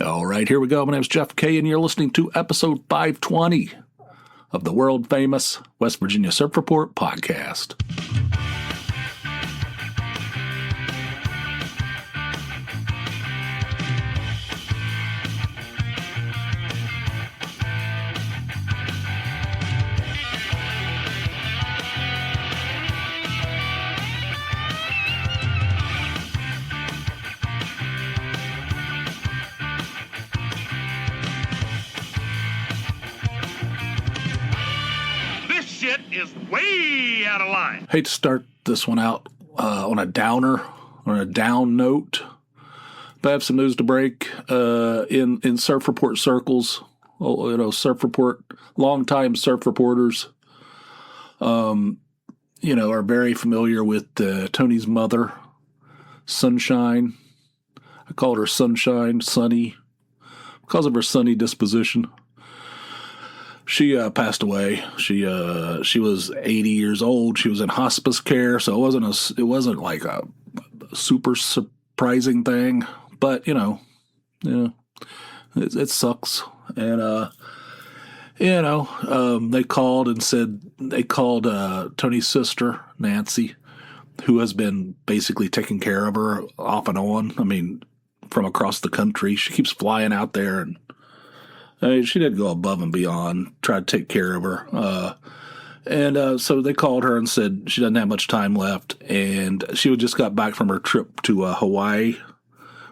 All right, here we go. My name's Jeff Kay, and you're listening to episode 520 of the world-famous West Virginia Surf Report podcast. Is way out of line. Hate to start this one out on a downer, on a down note, but I have some news to break in Surf Report circles. Surf Report, longtime surf reporters, are very familiar with Tony's mother, Sunshine. I called her Sunshine, Sunny, because of her sunny disposition. She passed away. She was 80 years old. She was in hospice care, so it wasn't like a super surprising thing. But it sucks. And they called Tony's sister Nancy, who has been basically taking care of her off and on. I mean, from across the country. She keeps flying out there and. She did go above and beyond, try to take care of her. So they called her and said she doesn't have much time left. And she just got back from her trip to Hawaii,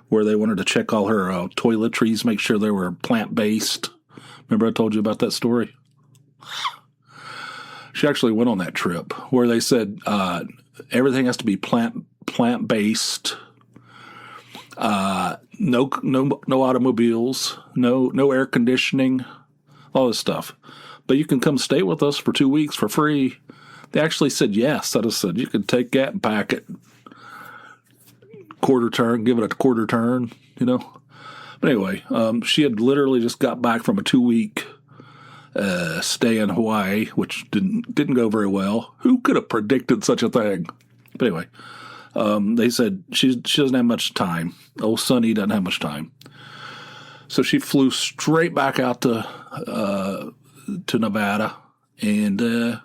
where they wanted to check all her toiletries, make sure they were plant-based. Remember I told you about that story? She actually went on that trip where they said everything has to be plant-based. No automobiles, no air conditioning, all this stuff. But you can come stay with us for 2 weeks for free. They actually said yes. I just said you can take that and pack it. Give it a quarter turn, But anyway, she had literally just got back from a 2-week stay in Hawaii, which didn't go very well. Who could have predicted such a thing? But anyway. They said she doesn't have much time. Old Sonny doesn't have much time. So she flew straight back out to Nevada, and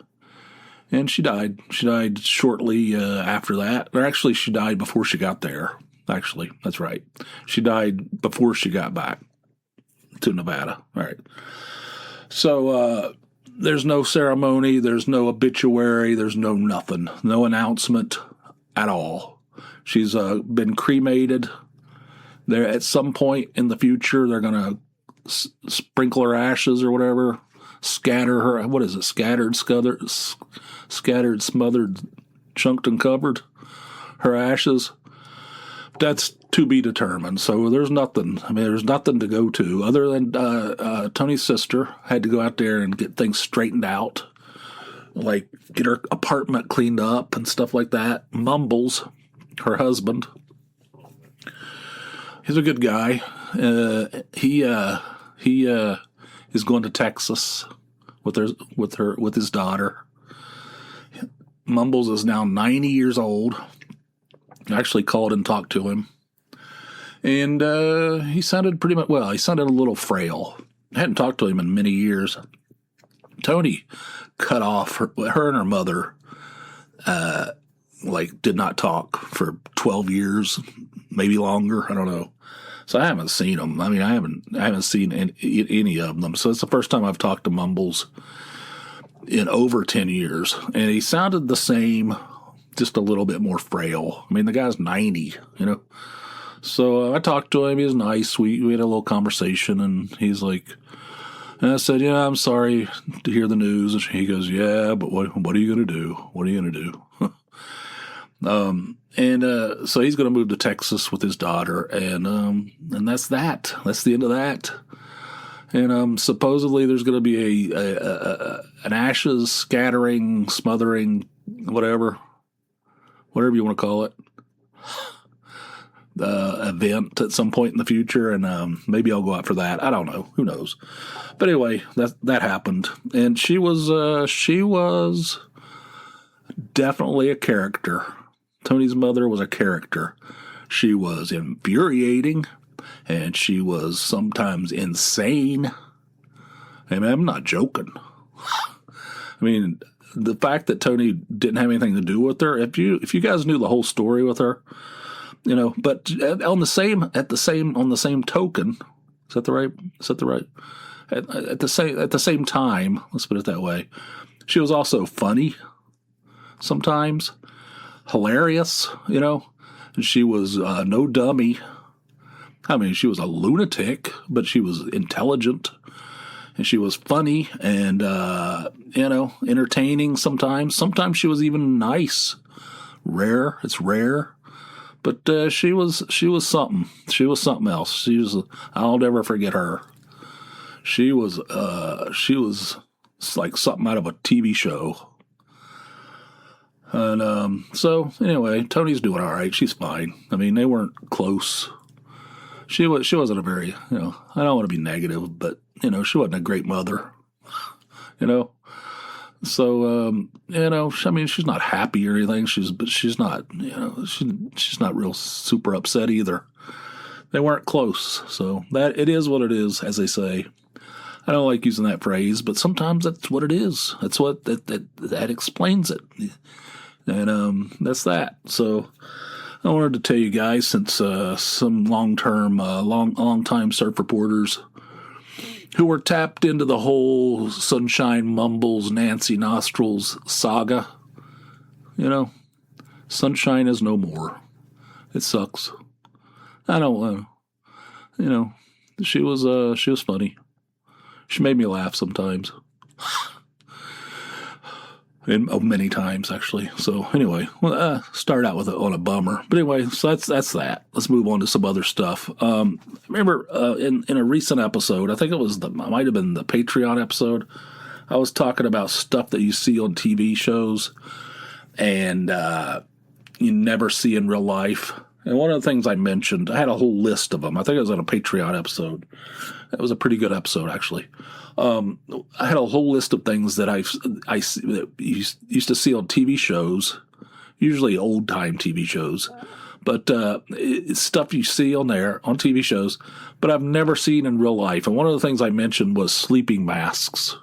she died. She died shortly after that. Or actually, she died before she got there. Actually, that's right. She died before she got back to Nevada. All right. So there's no ceremony. There's no obituary. There's no nothing. No announcement. At all. She's been cremated. There at some point in the future, they're going to sprinkle her ashes or whatever, scatter her. What is it? Scattered, smothered, chunked, and covered. Her ashes. That's to be determined. So there's nothing. I mean, there's nothing to go to other than Tony's sister had to go out there and get things straightened out. Like, get her apartment cleaned up and stuff like that. Mumbles, her husband. He's a good guy. He is going to Texas with his daughter. Mumbles is now 90 years old. I actually called and talked to him. And he sounded pretty much, well, he sounded a little frail. I hadn't talked to him in many years. Tony cut off her and her mother, did not talk for 12 years, maybe longer. I don't know. So I haven't seen them. I mean, I haven't seen any of them. So it's the first time I've talked to Mumbles in over 10 years. And he sounded the same, just a little bit more frail. I mean, the guy's 90, So I talked to him. He was nice. We had a little conversation, and he's like, and I said, yeah, I'm sorry to hear the news. And he goes, yeah, but what are you going to do? What are you going to do? So he's going to move to Texas with his daughter. And that's that. That's the end of that. And supposedly there's going to be an ashes scattering, smothering, whatever you want to call it, event at some point in the future, and maybe I'll go out for that. I don't know. Who knows? But anyway, that happened, and she was definitely a character. Tony's mother was a character. She was infuriating. and she was sometimes insane. I mean, I'm not joking. I mean, the fact that Tony didn't have anything to do with her, if you guys knew the whole story with her, but on the same token, at the same time, let's put it that way, she was also funny sometimes, hilarious, and she was no dummy. I mean, she was a lunatic, but she was intelligent, and she was funny and, entertaining sometimes. Sometimes she was even nice. Rare. It's rare. But she was something. She was something else. I'll never forget her. She was like something out of a TV show. And so anyway, Tony's doing all right. She's fine. I mean, they weren't close. She wasn't a very, I don't want to be negative, but she wasn't a great mother. So I mean, she's not happy or anything. But she's not, she's not real super upset either. They weren't close, so that it is what it is, as they say. I don't like using that phrase, but sometimes that's what it is. That's what that explains it, and that's that. So I wanted to tell you guys, since some long-time surf reporters who were tapped into the whole Sunshine Mumbles, Nancy Nostrils saga, Sunshine is no more. It sucks. I don't, she was funny. She made me laugh sometimes. And many times, actually. So anyway, start out on a bummer. But anyway, so that's that. Let's move on to some other stuff. Remember in a recent episode, I think it might have been the Patreon episode, I was talking about stuff that you see on TV shows and you never see in real life. And one of the things I mentioned, I had a whole list of them. I think it was on a Patreon episode. It was a pretty good episode, actually. I had a whole list of things that I used to see on TV shows, usually old-time TV shows, but it's stuff you see on there, on TV shows, but I've never seen in real life. And one of the things I mentioned was sleeping masks.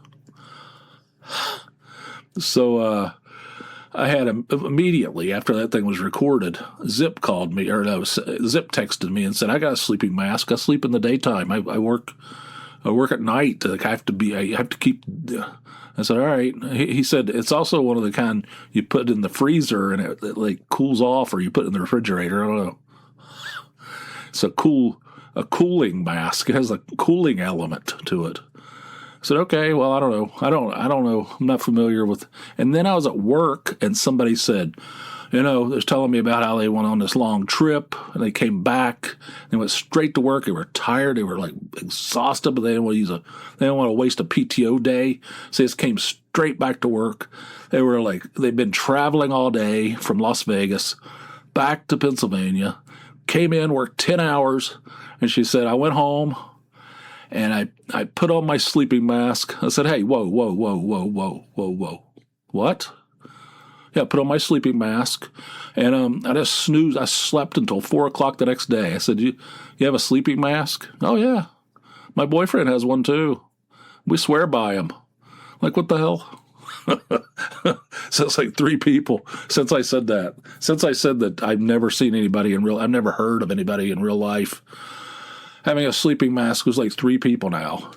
So I had immediately after that thing was recorded, Zip called me, Zip texted me and said, "I got a sleeping mask. I sleep in the daytime. I work at night. I have to keep." I said, "All right." He said, "It's also one of the kind you put in the freezer and it like cools off, or you put it in the refrigerator. I don't know. It's a cooling mask. It has a cooling element to it." I said, "Okay, well, I don't know. I don't know. I'm not familiar with." And then I was at work and somebody said, they was telling me about how they went on this long trip and they came back. They went straight to work. They were tired. They were like exhausted, but they didn't want to waste a PTO day. So they just came straight back to work. They were like, they'd been traveling all day from Las Vegas back to Pennsylvania, came in, worked 10 hours. And she said, "I went home and I put on my sleeping mask." I said, "Hey, whoa. What?" "Yeah, I put on my sleeping mask, and I just snoozed. I slept until 4 o'clock the next day." I said, you have a sleeping mask?" "Oh, yeah. My boyfriend has one, too. We swear by him." Like, what the hell? So it's like 3 people since I said that. Since I said that I've never seen anybody I've never heard of anybody in real life having a sleeping mask. It was like 3 people now.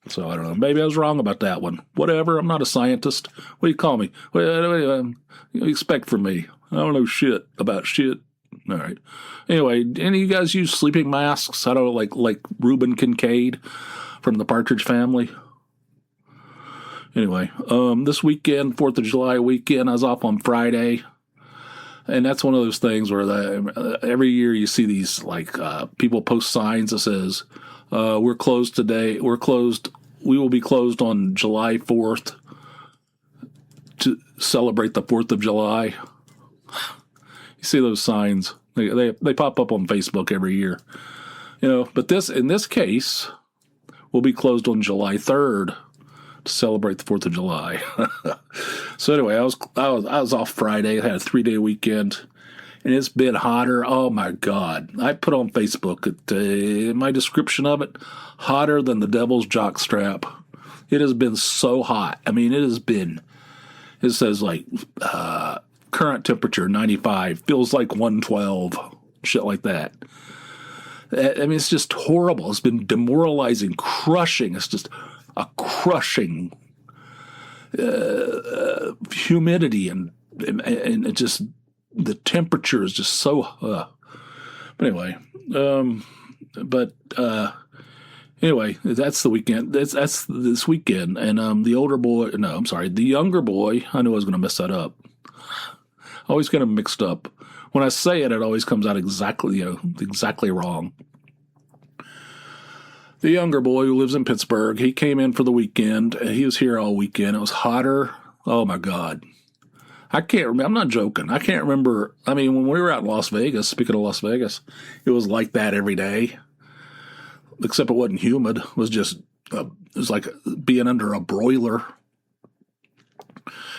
So I don't know. Maybe I was wrong about that one. Whatever. I'm not a scientist. What do you call me? What do you expect from me? I don't know shit about shit. All right. Anyway, any of you guys use sleeping masks? I don't know, like Reuben Kincaid from the Partridge Family. Anyway, this weekend, 4th of July weekend, I was off on Friday. And that's one of those things where every year you see these people post signs that says, "We're closed today. We will be closed on July 4th to celebrate the 4th of July." You see those signs. They pop up on Facebook every year. But in this case, we'll be closed on July 3rd to celebrate the 4th of July. So anyway, I was off Friday. I had a 3-day weekend. and it's been hotter. Oh my God. I put on Facebook my description of it, hotter than the devil's jockstrap. It has been so hot. I mean, it says like current temperature 95, feels like 112, shit like that. I mean, it's just horrible. It's been demoralizing, crushing. It's just a crushing humidity and it just, the temperature is just so. But anyway, anyway, that's the weekend. That's this weekend, and the older boy. No, I'm sorry, the younger boy. I knew I was going to mess that up. Always get them mixed up. When I say it, it always comes out exactly wrong. The younger boy who lives in Pittsburgh, he came in for the weekend. He was here all weekend. It was hotter. Oh my God. I can't remember. I'm not joking. I can't remember. I mean, when we were out in Las Vegas, speaking of Las Vegas, it was like that every day. Except it wasn't humid. It was just, it was like being under a broiler.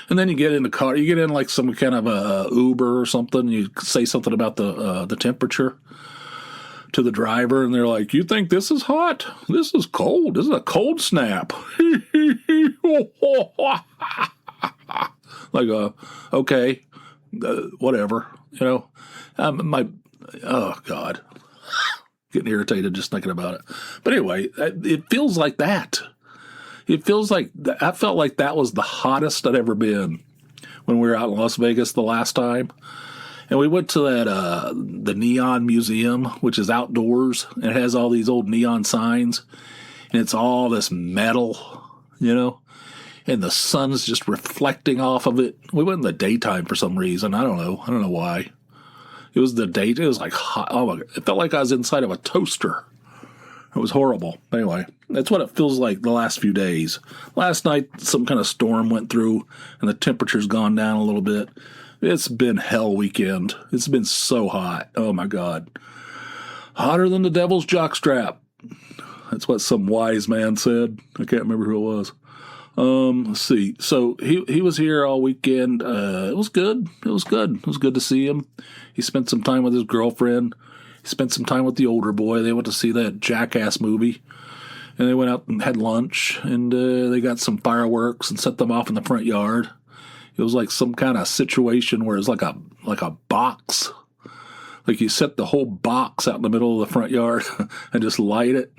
And then you get in the car, you get in like some kind of a Uber or something. You say something about the temperature to the driver, and they're like, "You think this is hot? This is cold. This is a cold snap." Like, okay, whatever, oh God, getting irritated just thinking about it. But anyway, it feels like that. It feels like, I felt like that was the hottest I'd ever been when we were out in Las Vegas the last time. And we went to that, the Neon Museum, which is outdoors, and it has all these old neon signs, and it's all this metal, and the sun's just reflecting off of it. We went in the daytime for some reason. I don't know why. It was the day. It was like hot. Oh my God. It felt like I was inside of a toaster. It was horrible. Anyway, that's what it feels like the last few days. Last night, some kind of storm went through, and the temperature's gone down a little bit. It's been hell weekend. It's been so hot. Oh my God. Hotter than the devil's jockstrap. That's what some wise man said. I can't remember who it was. Let's see. So he was here all weekend. It was good. It was good. It was good to see him. He spent some time with his girlfriend. He spent some time with the older boy. They went to see that Jackass movie. And they went out and had lunch. And they got some fireworks and set them off in the front yard. It was like some kind of situation where it's like a box. Like you set the whole box out in the middle of the front yard and just light it.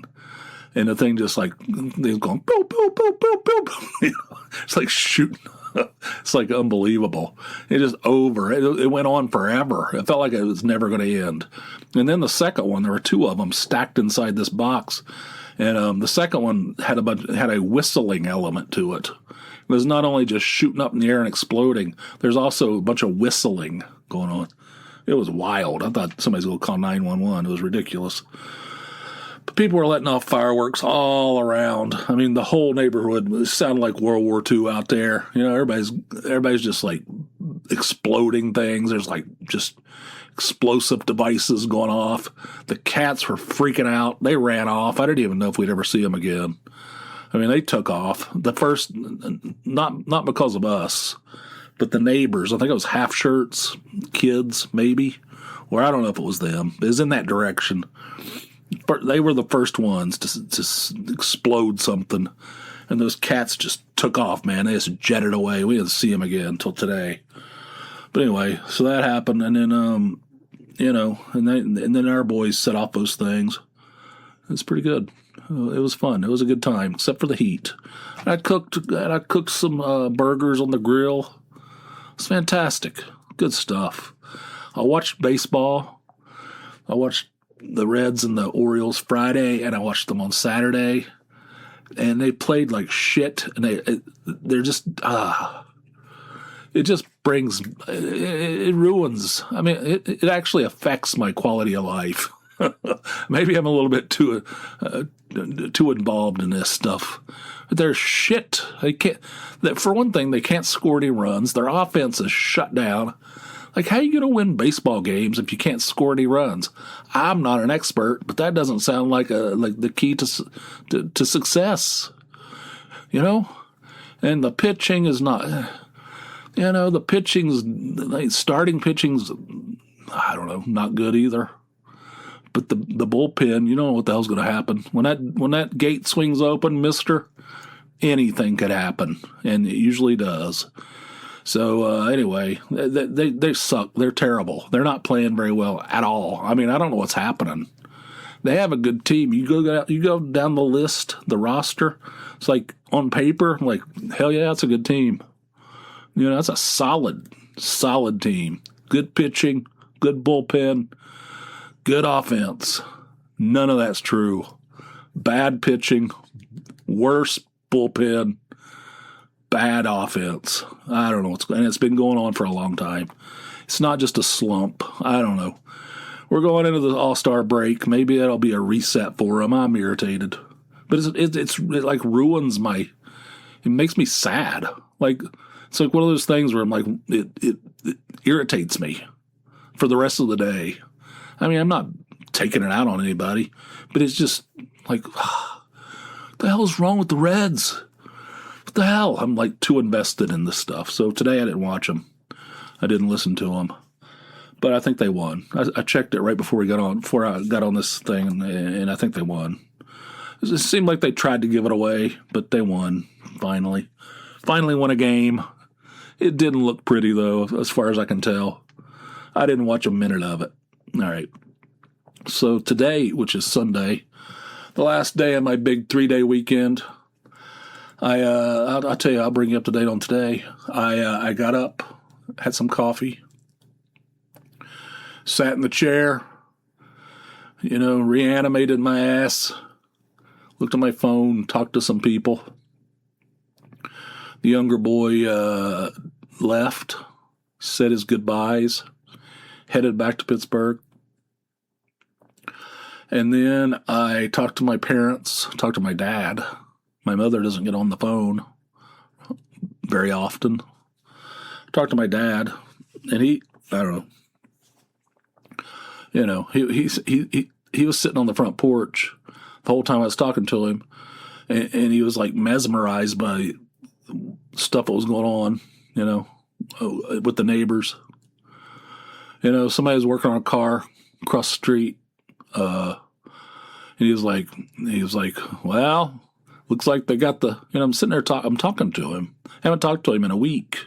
And the thing just like, they was going, boop, boop, boop, boop, boop. It's like shooting. It's like unbelievable. It just over. It went on forever. It felt like it was never going to end. And then the second one, there were two of them stacked inside this box. And the second one had a whistling element to it. It was not only just shooting up in the air and exploding, there's also a bunch of whistling going on. It was wild. I thought somebody's going to call 911. It was ridiculous. But people were letting off fireworks all around. I mean, the whole neighborhood sounded like World War II out there. Everybody's just like exploding things. There's like just explosive devices going off. The cats were freaking out. They ran off. I didn't even know if we'd ever see them again. I mean, they took off. The first, not because of us, but the neighbors. I think it was half shirts, kids, maybe. Or I don't know if it was them. It was in that direction. But they were the first ones to explode something. And those cats just took off, man. They just jetted away. We didn't see them again until today. But anyway, so that happened. And then, and then our boys set off those things. It's pretty good. It was fun. It was a good time, except for the heat. I cooked some burgers on the grill. It's fantastic. Good stuff. I watched baseball. I watched the Reds and the Orioles Friday, and I watched them on Saturday. And they played like shit. And they're just it just brings it ruins. I mean, it actually affects my quality of life. Maybe I'm a little bit too involved in this stuff. But they're shit. They can't. For one thing, they can't score any runs. Their offense is shut down. Like, how are you going to win baseball games if you can't score any runs? I'm not an expert, but that doesn't sound like the key to success. And the pitching is not. The pitching's starting pitching's I don't know, not good either. But the bullpen, you don't know what the hell's going to happen when that gate swings open, Mister. Anything could happen, and it usually does. So anyway, they suck. They're terrible. They're not playing very well at all. I mean, I don't know what's happening. They have a good team. You go down the list, the roster. It's like on paper, like hell yeah, that's a good team. You know, that's a solid team. Good pitching, good bullpen, good offense. None of that's true. Bad pitching, worse bullpen, bad offense. I don't know what's going on. It's been going on for a long time. It's not just a slump. I don't know. We're going into the All-Star break. Maybe that'll be a reset for them. I'm irritated. But it like ruins it makes me sad. Like, it's like one of those things where I'm like, it irritates me for the rest of the day. I mean, I'm not taking it out on anybody, but it's just like, what the hell is wrong with the Reds? What the hell? I'm like too invested in this stuff. So today I didn't watch them. I didn't listen to them. But I think they won. I checked it right before I got on this thing, and I think they won. It seemed like they tried to give it away, but they won, finally. Finally won a game. It didn't look pretty, though, as far as I can tell. I didn't watch a minute of it. All right. So today, which is Sunday, the last day of my big 3-day weekend, I'll tell you, I'll bring you up to date on today. I got up, had some coffee, sat in the chair, reanimated my ass, looked at my phone, talked to some people. The younger boy left, said his goodbyes, headed back to Pittsburgh. And then I talked to my parents, talked to my dad. My mother doesn't get on the phone very often. Talked to my dad, and I don't know. He was sitting on the front porch the whole time I was talking to him, and he was like mesmerized by stuff that was going on, with the neighbors. Somebody was working on a car across the street, and he was like, well, looks like they got I'm sitting there I'm talking to him. I haven't talked to him in a week.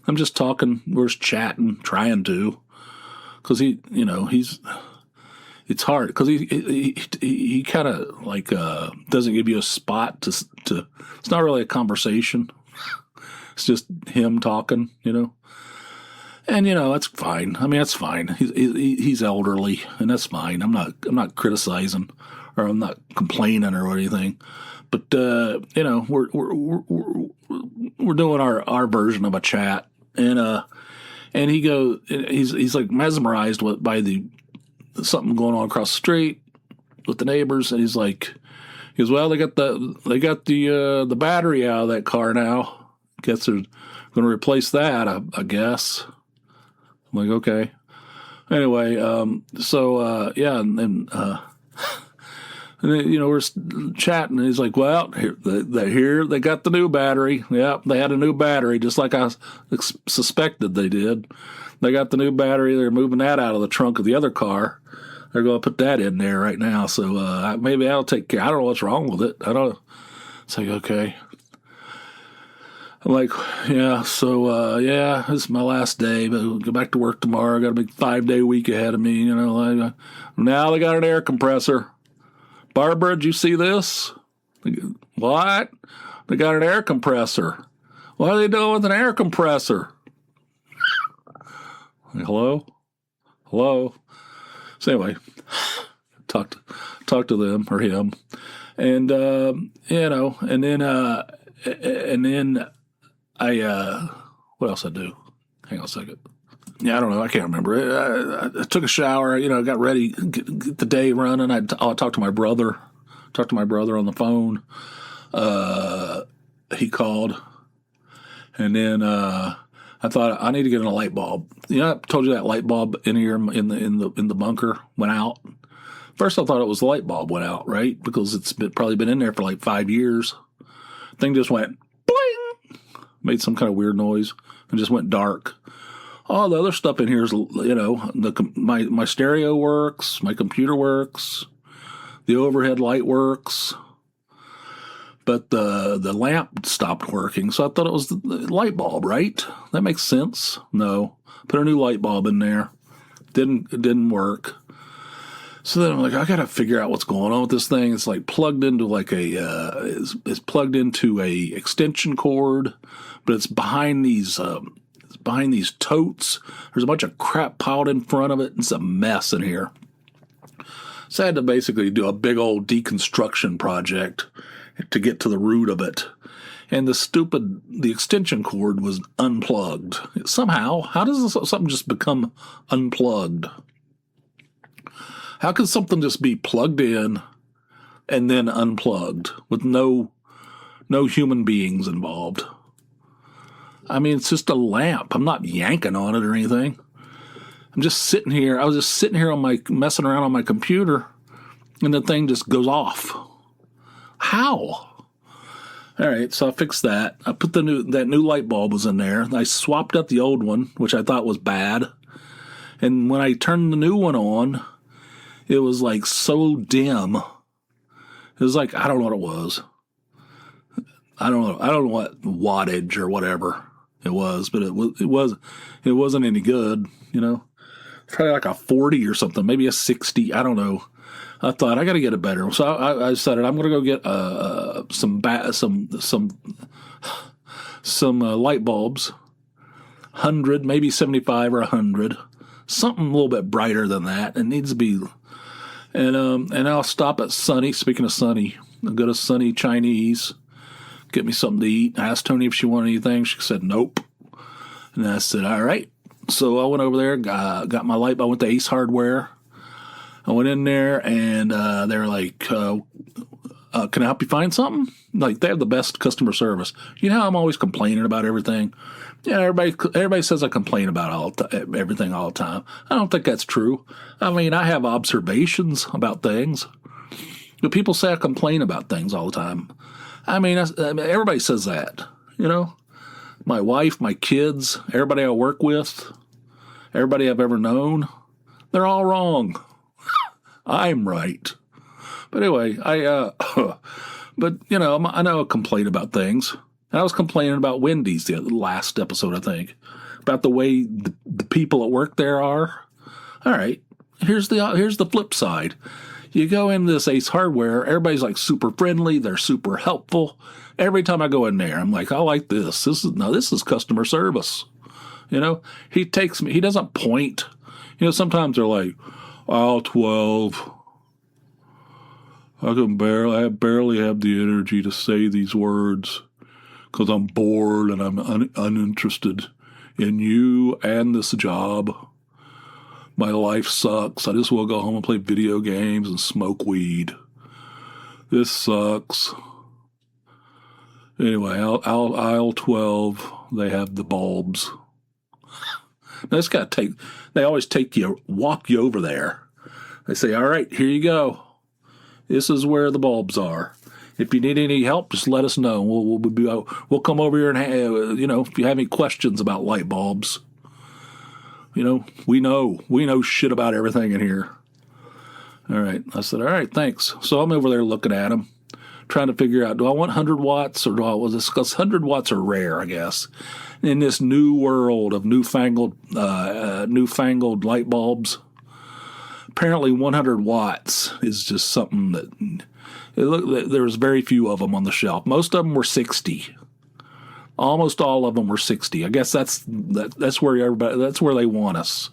I'm just talking. We're just chatting, trying to. Because it's hard because he kind of like doesn't give you a spot to. It's not really a conversation. It's just him talking, and that's fine. I mean, that's fine. He's elderly, and that's fine. I'm not criticizing or I'm not complaining or anything, but we're doing our version of a chat, and he's like mesmerized by something going on across the street with the neighbors, and he goes, well, they got the battery out of that car now. Guess they're going to replace that, I guess. I'm like, okay. Anyway, yeah, and then we're chatting, and he's like, well, here they got the new battery. Yeah, they had a new battery, just like I suspected they did. They got the new battery. They're moving that out of the trunk of the other car. They're going to put that in there right now. So maybe that'll take care. I don't know what's wrong with it. I don't know. It's like, okay. I'm like, yeah, so, this is my last day, but I'll go back to work tomorrow. I got a big 5-day week ahead of me, now they got an air compressor. Barbara, did you see this? What? They got an air compressor. What are they doing with an air compressor? Like, hello? So anyway, talk to them or him, and and then I what else I do? Hang on a second. Yeah, I don't know. I can't remember. I took a shower. Got ready, get the day running. I talked to my brother. Talked to my brother on the phone. He called, and then I thought I need to get in a light bulb. I told you that light bulb in here in the bunker went out. First, I thought it was the light bulb went out, right? Because it's probably been in there for like 5 years. Thing just went bling, made some kind of weird noise, and just went dark. All the other stuff in here is, my stereo works, my computer works, the overhead light works, but the lamp stopped working. So I thought it was the light bulb, right? That makes sense. No, put a new light bulb in there. It didn't work. So then I'm like, I got to figure out what's going on with this thing. It's like plugged into it's plugged into a extension cord, but it's behind these totes. There's a bunch of crap piled in front of it. It's a mess in here. So I had to basically do a big old deconstruction project to get to the root of it. And the extension cord was unplugged. Somehow, how does something just become unplugged? How can something just be plugged in and then unplugged with no human beings involved? I mean, it's just a lamp. I'm not yanking on it or anything. I'm just sitting here. I was just sitting here messing around on my computer, and the thing just goes off. How? All right, so I fixed that. I put that new light bulb was in there. I swapped out the old one, which I thought was bad. And when I turned the new one on, it was like so dim. It was like, I don't know what it was. I don't know what wattage or whatever it was, but it wasn't any good, Probably like a 40 or something, maybe a 60. I don't know. I thought I got to get it better, so I decided I'm going to go get some light bulbs, 100, maybe 75 or 100, something a little bit brighter than that. It needs to be. And I'll stop at Sunny. Speaking of Sunny, I'll go to Sunny Chinese, get me something to eat. I asked Tony if she wanted anything. She said nope. And I said, all right. So I went over there, got my light bulb. I went to Ace Hardware. I went in there, and they were like, can I help you find something? Like, they have the best customer service. You know how I'm always complaining about everything? Yeah, everybody says I complain about everything all the time. I don't think that's true. I mean, I have observations about things. But people say I complain about things all the time. I mean, everybody says that, My wife, my kids, everybody I work with, everybody I've ever known, they're all wrong. I'm right. But anyway, I know I complain about things. And I was complaining about Wendy's the last episode, I think, about the way the people at work there are. All right, here's the flip side. You go into this Ace Hardware, everybody's like super friendly, they're super helpful. Every time I go in there, I'm like, I like this. This is customer service. He takes me. He doesn't point. Sometimes they're like, aisle 12. I barely have the energy to say these words because I'm bored and I'm uninterested in you and this job. My life sucks. I just want to go home and play video games and smoke weed. This sucks. Anyway, aisle 12, they have the bulbs. Now, they always walk you over there. They say, all right, here you go. This is where the bulbs are. If you need any help, just let us know. We'll come over here and, if you have any questions about light bulbs, we know shit about everything in here. All right. I said, all right, thanks. So I'm over there looking at them, trying to figure out, do I want 100 watts or because 100 watts are rare, I guess. In this new world of newfangled light bulbs, apparently 100 watts is just something that there's very few of them on the shelf. Most of them were 60. Almost all of them were 60. I guess that's where they want us.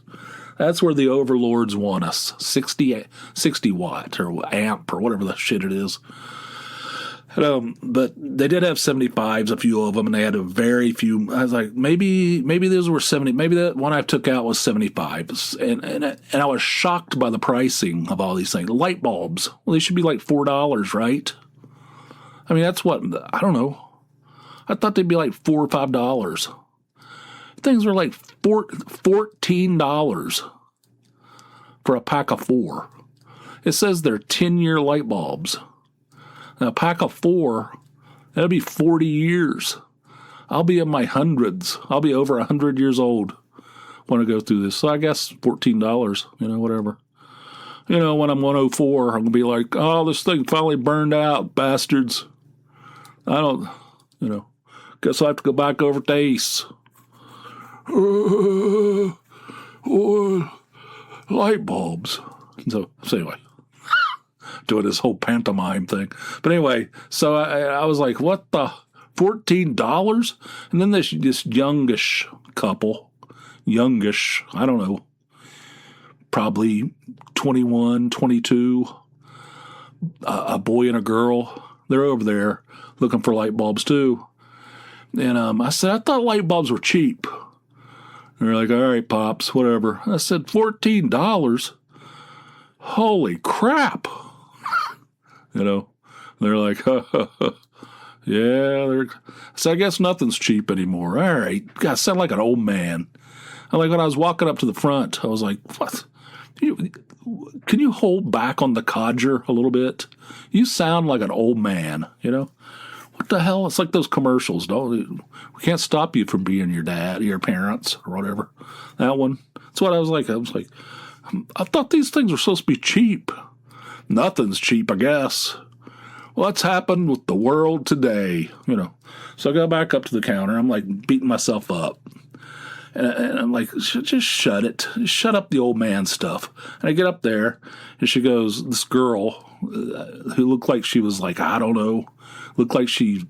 That's where the overlords want us. 60 watt or amp or whatever the shit it is. But they did have 75s, a few of them, and they had a very few. I was like, maybe those were 70. Maybe that one I took out was 75s, and I was shocked by the pricing of all these things. Light bulbs, well, they should be like $4, right? I mean, that's what I don't know. I thought they'd be like $4 or $5. Things were like $14 for a pack of 4. It says they're 10-year light bulbs. Now, a pack of 4, that'll be 40 years. I'll be in my hundreds. I'll be over 100 years old want to go through this. So I guess $14, whatever. When I'm 104, I'm going to be like, oh, this thing finally burned out, bastards. I don't, guess I have to go back over to Ace. Light bulbs. So anyway, doing this whole pantomime thing. But anyway, so I was like, what the, $14? And then this youngish couple, I don't know, probably 21, 22, a boy and a girl. They're over there looking for light bulbs too. And I said, I thought light bulbs were cheap. And they're like, all right, Pops, whatever. I said, $14? Holy crap. They're like, yeah. So I guess nothing's cheap anymore. All right. God, I sound like an old man. Like when I was walking up to the front, I was like, what? Can you hold back on the codger a little bit? You sound like an old man, What the hell? It's like those commercials. We can't stop you from being your dad, your parents, or whatever. That one. That's what I was like. I thought these things were supposed to be cheap. Nothing's cheap, I guess. What's happened with the world today? So I go back up to the counter. I'm like beating myself up. And I'm like, just shut it. Shut up the old man stuff. And I get up there, and she goes, this girl who looked like she was like, I don't know, looked like she,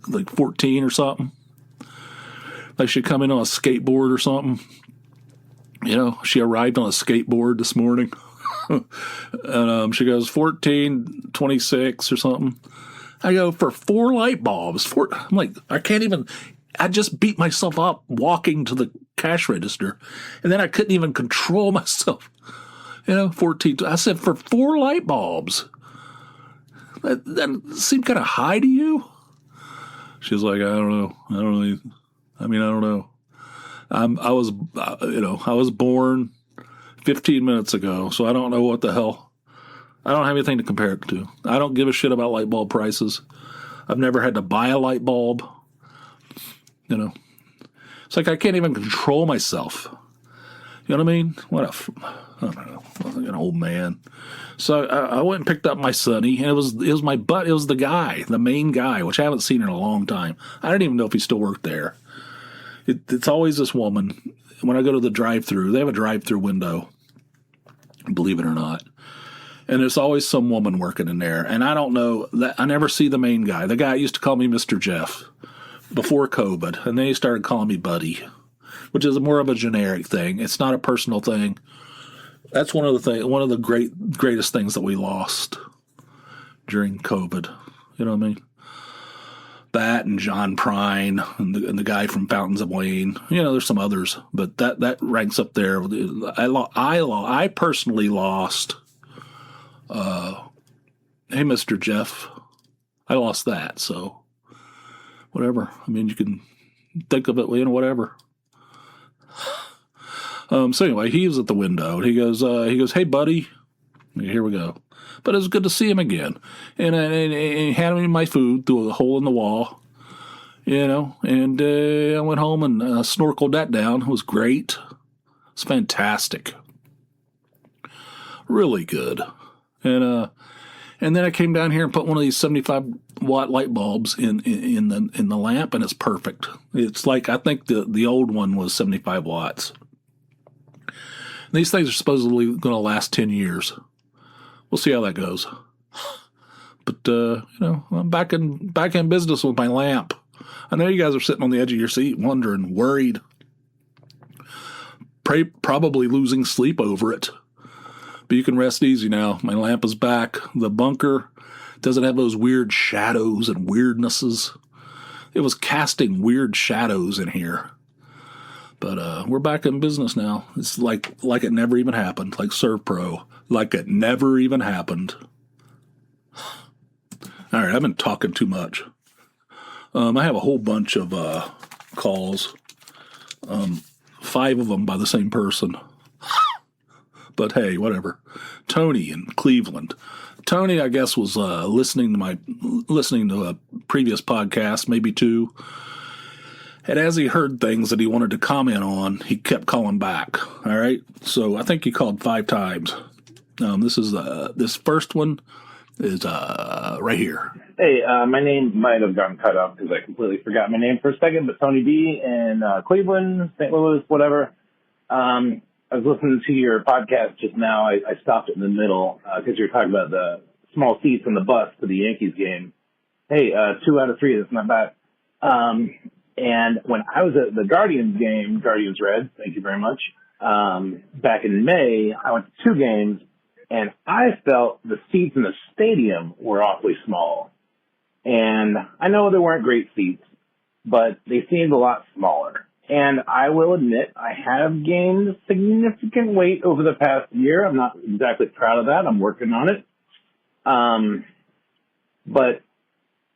like 14 or something. Like she'd come in on a skateboard or something. She arrived on a skateboard this morning. And she goes, 14, 26 or something. I go, for 4 light bulbs. I'm like, I just beat myself up walking to the cash register, and then I couldn't even control myself. 14. I said, for 4 light bulbs. That seemed kind of high to you? She was like, I don't know. I don't know. I was born 15 minutes ago, so I don't know what the hell. I don't have anything to compare it to. I don't give a shit about light bulb prices. I've never had to buy a light bulb. It's like I can't even control myself. You know what I mean? I don't know, like an old man. So I went and picked up my sonny, and it was the guy, the main guy, which I haven't seen in a long time. I don't even know if he still worked there. It's always this woman. When I go to the drive-thru, they have a drive-thru window, believe it or not. And there's always some woman working in there. And I don't know, I never see the main guy. The guy used to call me Mr. Jeff before COVID, and then he started calling me Buddy, which is more of a generic thing. It's not a personal thing. That's one of the greatest things that we lost during COVID. You know what I mean? That and John Prine and the guy from Fountains of Wayne. There's some others, but that ranks up there. I personally lost. Hey, Mr. Jeff, I lost that. So whatever. You can think of it, whatever. So anyway, he was at the window. He goes, hey, buddy. Here we go. But it was good to see him again. And he handed me my food through a hole in the wall, and I went home and snorkeled that down. It was great. It's fantastic. Really good. And then I came down here and put one of these 75-watt light bulbs in the lamp, and it's perfect. It's like, I think the old one was 75 watts. And these things are supposedly going to last 10 years. We'll see how that goes. But, I'm back in business with my lamp. I know you guys are sitting on the edge of your seat wondering, worried, probably losing sleep over it. But you can rest easy now. My lamp is back. The bunker doesn't have those weird shadows and weirdnesses. It was casting weird shadows in here. But we're back in business now. It's like it never even happened. Like ServPro. Like it never even happened. All right, I've been talking too much. I have a whole bunch of calls. 5 of them by the same person. But hey, whatever. Tony in Cleveland. Tony, I guess, was listening to a previous podcast, maybe 2. And as he heard things that he wanted to comment on, he kept calling back. All right. So I think he called 5 times. This first one is right here. Hey, my name might have gotten cut off because I completely forgot my name for a second, but Tony B in Cleveland, St. Louis, whatever. I was listening to your podcast just now. I stopped it in the middle because you were talking about the small seats on the bus to the Yankees game. Hey, 2 out of 3, that's not bad. And when I was at the Guardians game, Guardians Red, thank you very much, back in May, I went to 2 games, and I felt the seats in the stadium were awfully small. And I know they weren't great seats, but they seemed a lot smaller. And I will admit, I have gained significant weight over the past year. I'm not exactly proud of that. I'm working on it. But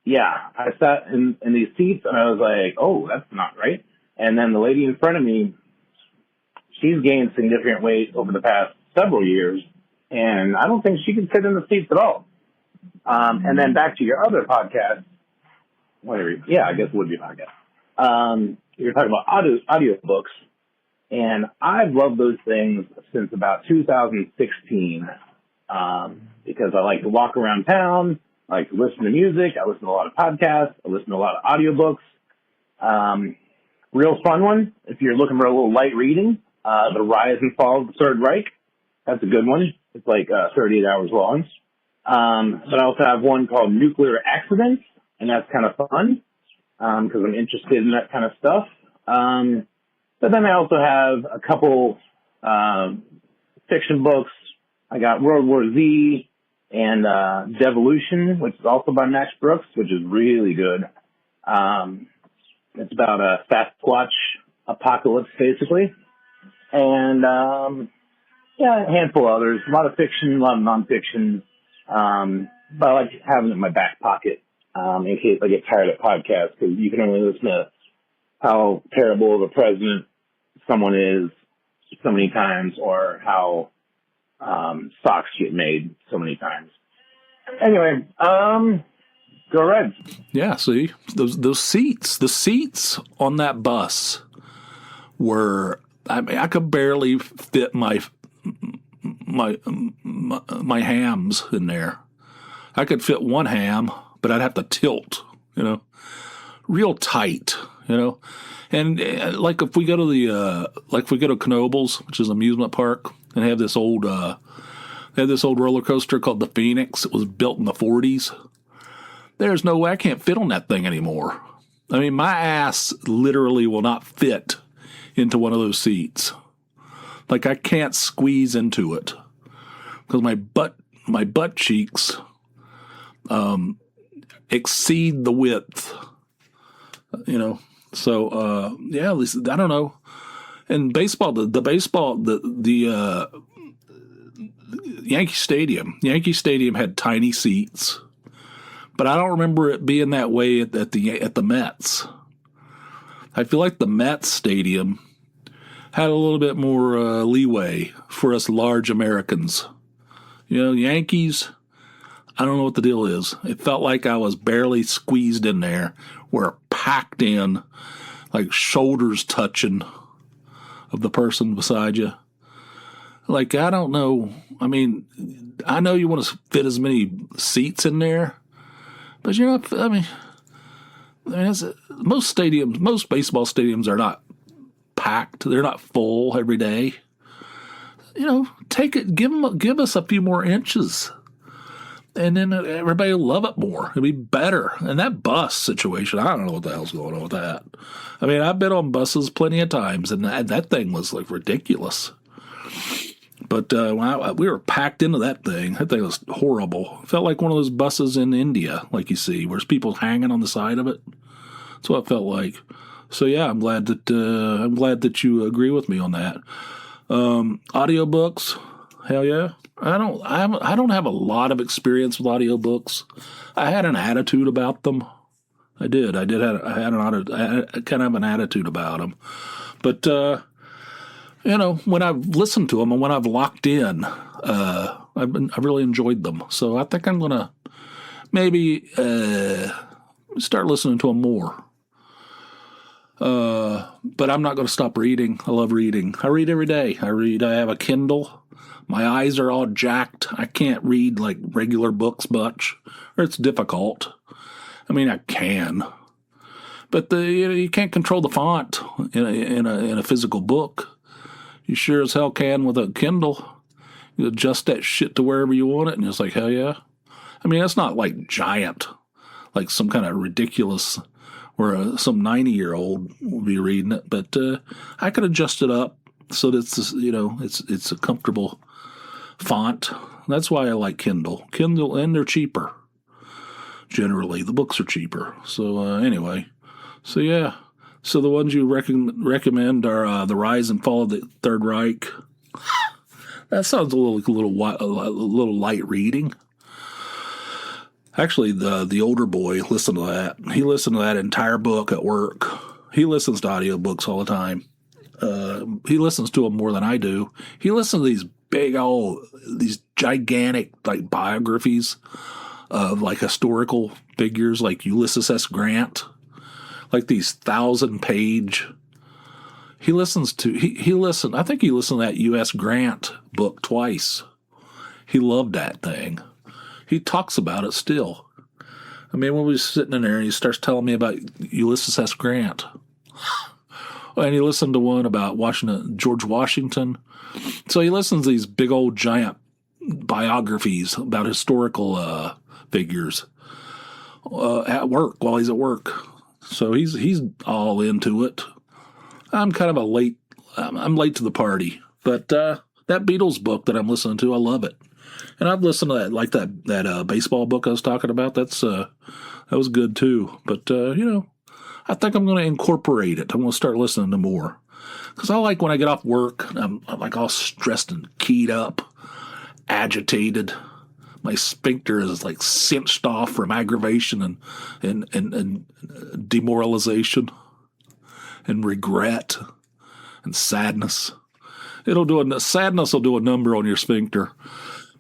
yeah, I sat in these seats and I was like, oh, that's not right. And then the lady in front of me, she's gained significant weight over the past several years. And I don't think she can sit in the seats at all. And then back to your other podcast, whatever. Yeah, I guess it would be a podcast. You're talking about audio books, and I've loved those things since about 2016 because I like to walk around town, I like to listen to music, I listen to a lot of podcasts, I listen to a lot of audiobooks. Real fun one, if you're looking for a little light reading, The Rise and Fall of the Third Reich. That's a good one. It's like 38 hours long. But I also have one called Nuclear Accidents, and that's kind of fun because I'm interested in that kind of stuff. But then I also have a couple fiction books. I got World War Z and Devolution, which is also by Max Brooks, which is really good. It's about a Sasquatch apocalypse, basically. And yeah, a handful of others. A lot of fiction, a lot of nonfiction. But I like having it in my back pocket in case I get tired of podcasts, because you can only listen to how terrible of a president someone is so many times, or how socks get made so many times. Anyway, go Reds. Yeah, see, those seats, the seats on that bus were, I mean, I could barely fit my hams in there. I could fit one ham, but I'd have to tilt, real tight, And like if we go to Knoebels, which is an amusement park, and have this old roller coaster called the Phoenix. It was built in the 40s. There's no way I can't fit on that thing anymore. I mean, my ass literally will not fit into one of those seats. Like, I can't squeeze into it because my butt cheeks exceed the width, So yeah, at least, I don't know. And baseball, the Yankee Stadium had tiny seats, but I don't remember it being that way at the Mets. I feel like the Mets Stadium had a little bit more leeway for us large Americans. Yankees, I don't know what the deal is. It felt like I was barely squeezed in there. We're packed in, like shoulders touching of the person beside you. Like, I don't know. I mean, I know you want to fit as many seats in there, but most baseball stadiums are not packed. They're not full every day. Take it. Give us a few more inches, and then everybody will love it more. It'll be better. And that bus situation, I don't know what the hell's going on with that. I mean, I've been on buses plenty of times, and that thing was like ridiculous. But when we were packed into that thing was horrible. It felt like one of those buses in India, like you see, where there's people hanging on the side of it. That's what it felt like. So yeah, I'm glad that you agree with me on that. Audiobooks, hell yeah. I don't have a lot of experience with audiobooks. I had an attitude about them. I had kind of an attitude about them. But when I've listened to them and when I've locked in, I've really enjoyed them. So I think I'm gonna maybe start listening to them more. But I'm not going to stop reading. I love reading. I read every day. I have a Kindle. My eyes are all jacked. I can't read like regular books much, or it's difficult. I mean, I can, but you can't control the font in a physical book. You sure as hell can with a Kindle. You adjust that shit to wherever you want it, and it's like, hell yeah. I mean, it's not like giant, like some kind of ridiculous where some 90-year-old will be reading it, but I could adjust it up so that it's a comfortable font. That's why I like Kindle. Kindle, and they're cheaper. Generally, the books are cheaper. So anyway, so yeah. So the ones you recommend are The Rise and Fall of the Third Reich. That sounds a little light reading. Actually, the older boy listened to that. He listened to that entire book at work. He listens to audiobooks all the time. He listens to them more than I do. He listens to these gigantic like biographies of like historical figures like Ulysses S. Grant, like these 1,000-page. He listened. I think he listened to that U.S. Grant book twice. He loved that thing. He talks about it still. I mean, when we was sitting in there and he starts telling me about Ulysses S. Grant. And he listened to one about George Washington. So he listens to these big old giant biographies about historical figures at work, while he's at work. So he's all into it. I'm kind of I'm late to the party. But that Beatles book that I'm listening to, I love it. And I've listened to that baseball book I was talking about. That was good too. But I think I'm going to incorporate it. I'm going to start listening to more. Because I like when I get off work, I'm like all stressed and keyed up, agitated. My sphincter is like cinched off from aggravation and demoralization and regret and sadness. Sadness will do a number on your sphincter.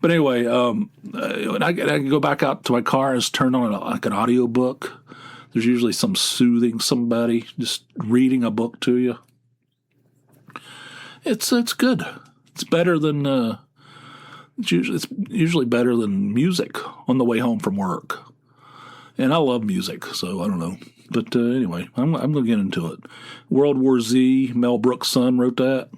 But anyway, when I can go back out to my car and just turn on an audio book. There's usually some soothing somebody, just reading a book to you. It's good. It's better than it's usually better than music on the way home from work. And I love music, so I don't know. But anyway, I'm going to get into it. World War Z, Mel Brooks' son wrote that.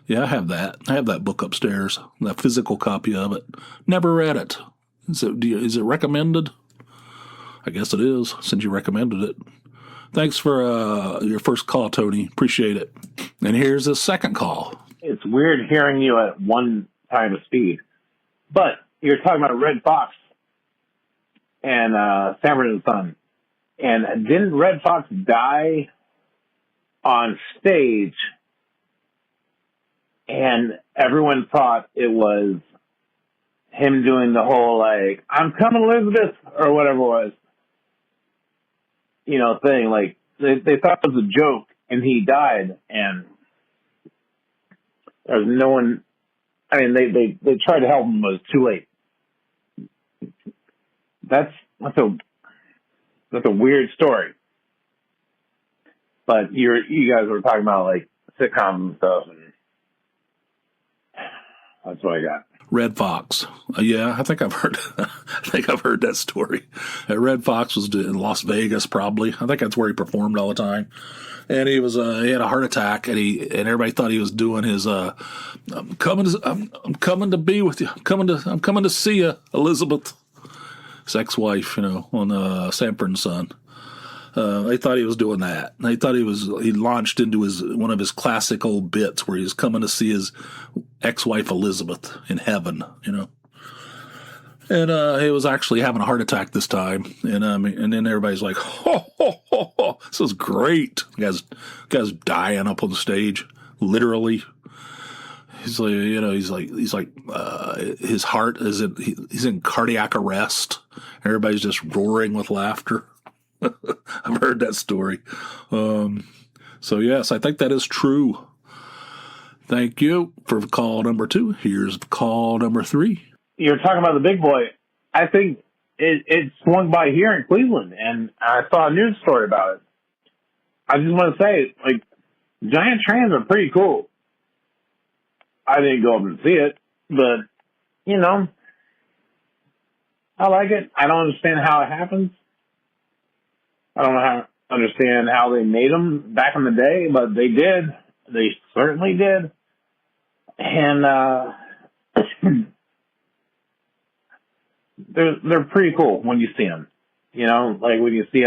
Yeah, I have that. I have that book upstairs, that physical copy of it. Never read it. Is it recommended? I guess it is, since you recommended it. Thanks for your first call, Tony. Appreciate it. And here's a second call. It's weird hearing you at one time of speed. But you're talking about Red Fox and Sanford and Son. And didn't Red Fox die on stage? And everyone thought it was him doing the whole, like, I'm coming, Elizabeth, or whatever it was. Thing. Like, they thought it was a joke, and he died, and there was no one. I mean, they tried to help him, but it was too late. That's a weird story. But you guys were talking about like sitcoms and stuff, and that's what I got. Red Fox. Yeah, I think I've heard that story. Red Fox was in Las Vegas, probably. I think that's where he performed all the time. And he had a heart attack, and everybody thought he was doing his I'm coming to be with you. I'm coming to see you, Elizabeth. His ex-wife, on Sanford and Son. They thought he was doing that. They thought he launched into one of his classic old bits where he was coming to see his ex-wife Elizabeth in heaven, And he was actually having a heart attack this time, and then everybody's like, "Ho ho ho ho! This is great." The guy's dying up on the stage, literally. He's like, his heart he's in cardiac arrest. Everybody's just roaring with laughter. I've heard that story. So yes, I think that is true. Thank you for call number 2. Here's call number 3. You're talking about the big boy. I think it swung by here in Cleveland, and I saw a news story about it. I just want to say, like, giant trains are pretty cool. I didn't go up and see it, but, you know, I like it. I don't understand how it happens. I don't understand how they made them back in the day, but they did. They certainly did. And they're pretty cool when you see them. You know, like when you see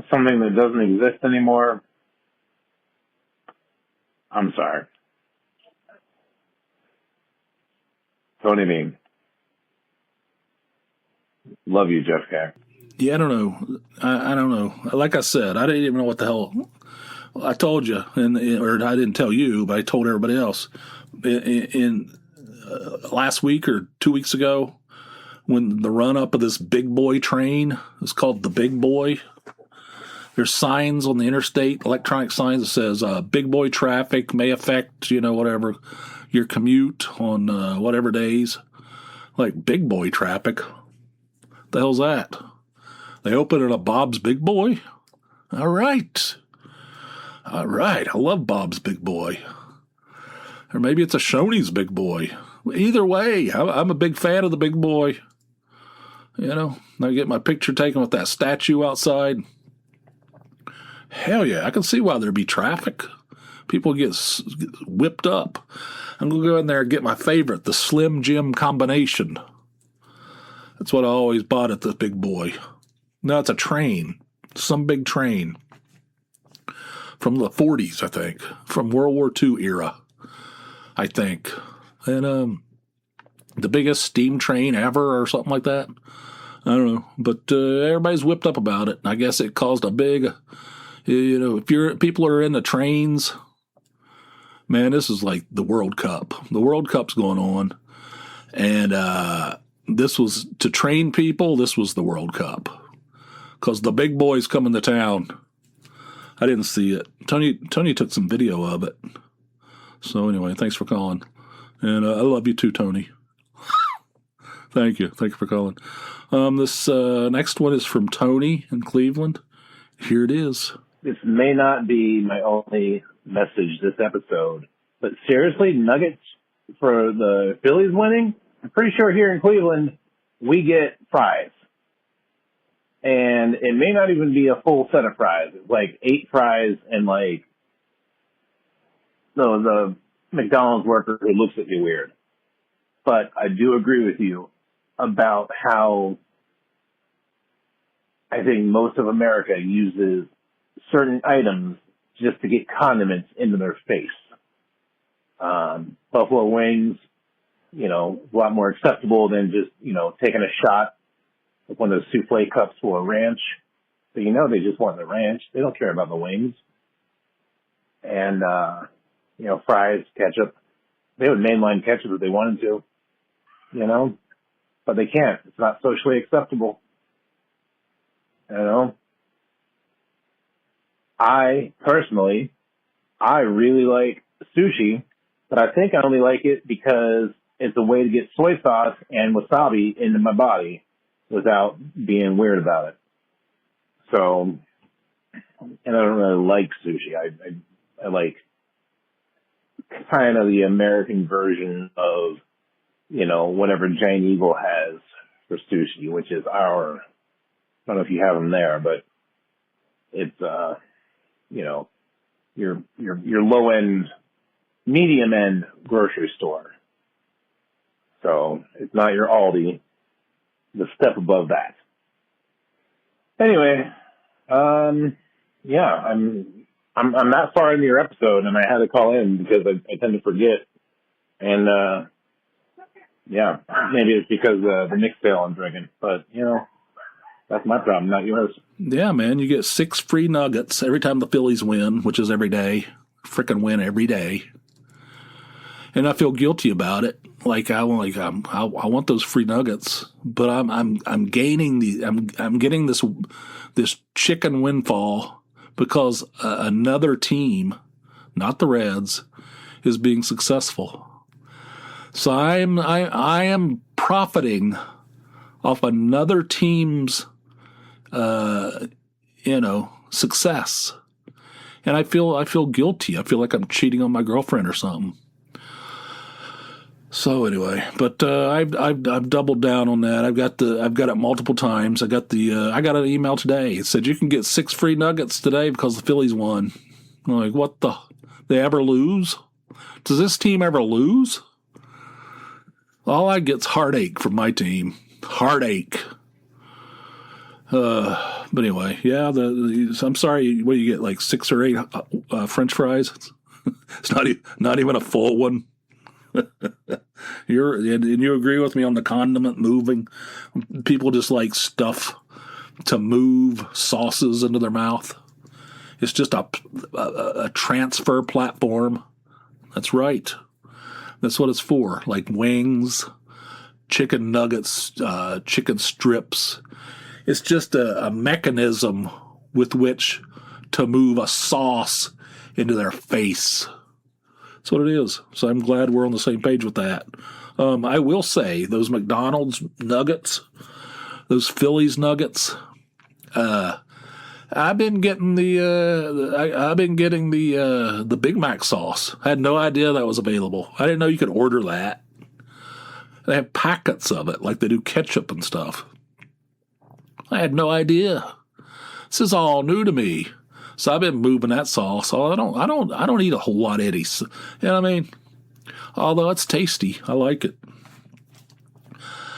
something that doesn't exist anymore. I'm sorry. Tony Bean. Love you, Jeff K. Yeah, I don't know. I don't know. Like I said, I didn't even know what the hell. I told you, or I didn't tell you, but I told everybody else. In last week or 2 weeks ago, when the run up of this big boy train is called the Big Boy. There's signs on the interstate, electronic signs that says big boy traffic may affect, whatever, your commute on whatever days. Like big boy traffic. The hell's that? They open it a Bob's Big Boy? All right. I love Bob's Big Boy. Or maybe it's a Shoney's Big Boy. Either way, I'm a big fan of the Big Boy. I get my picture taken with that statue outside. Hell yeah, I can see why there'd be traffic. People get whipped up. I'm going to go in there and get my favorite, the Slim Jim combination. That's what I always bought at the Big Boy. No, it's a train. Some big train. From the 40s, I think. From World War II era, I think. And the biggest steam train ever or something like that. I don't know. But everybody's whipped up about it. I guess it caused a big... if people are into trains, man, this is like the World Cup. The World Cup's going on. And this was, to train people, this was the World Cup. Because the big boys coming to town. I didn't see it. Tony took some video of it. So anyway, thanks for calling. And I love you too, Tony. Thank you. Thank you for calling. This next one is from Tony in Cleveland. Here it is. This may not be my only message this episode, but seriously, Nuggets for the Phillies winning? I'm pretty sure here in Cleveland, we get fries. And it may not even be a full set of fries. It's like 8 fries and like the McDonald's worker who looks at you weird. But I do agree with you about how I think most of America uses certain items just to get condiments into their face. Buffalo wings, a lot more acceptable than just, taking a shot of one of those souffle cups full of ranch. So, they just want the ranch. They don't care about the wings. And, fries, ketchup. They would mainline ketchup if they wanted to, but they can't. It's not socially acceptable. I personally really like sushi, but I think I only like it because it's a way to get soy sauce and wasabi into my body without being weird about it. So, and I don't really like sushi. I like kind of the American version of, whatever Giant Eagle has for sushi, which is I don't know if you have them there, but it's, your low end, medium end grocery store. So it's not your Aldi, the step above that. Anyway, yeah, I'm that far into your episode, and I had to call in because I tend to forget. And yeah, maybe it's because the Knicks fail I'm drinking, but that's my problem, not yours. Yeah, man, you get 6 free nuggets every time the Phillies win, which is every day. Frickin' win every day. And I feel guilty about it. Like I want those free nuggets, but I'm getting this chicken windfall because another team, not the Reds, is being successful. So I am profiting off another team's success. And I feel guilty. I feel like I'm cheating on my girlfriend or something. So anyway, but I've doubled down on that. I've got it multiple times. I got an email today. It said you can get 6 free nuggets today because the Phillies won. I'm like, what the? They ever lose? Does this team ever lose? All I get's heartache from my team. Heartache. But anyway, yeah. I'm sorry. What do you get? Like 6 or 8 French fries? It's not even a full one. You agree with me on the condiment moving? People just like stuff to move sauces into their mouth. It's just a transfer platform. That's right. That's what it's for. Like wings, chicken nuggets, chicken strips. It's just a mechanism with which to move a sauce into their face. That's what it is. So I'm glad we're on the same page with that. I will say those McDonald's nuggets, those Phillies nuggets, I've been getting the Big Mac sauce. I had no idea that was available. I didn't know you could order that. They have packets of it, like they do ketchup and stuff. I had no idea. This is all new to me. So I've been moving that sauce. I don't eat a whole lot of Eddie's. You know what I mean? Although it's tasty. I like it.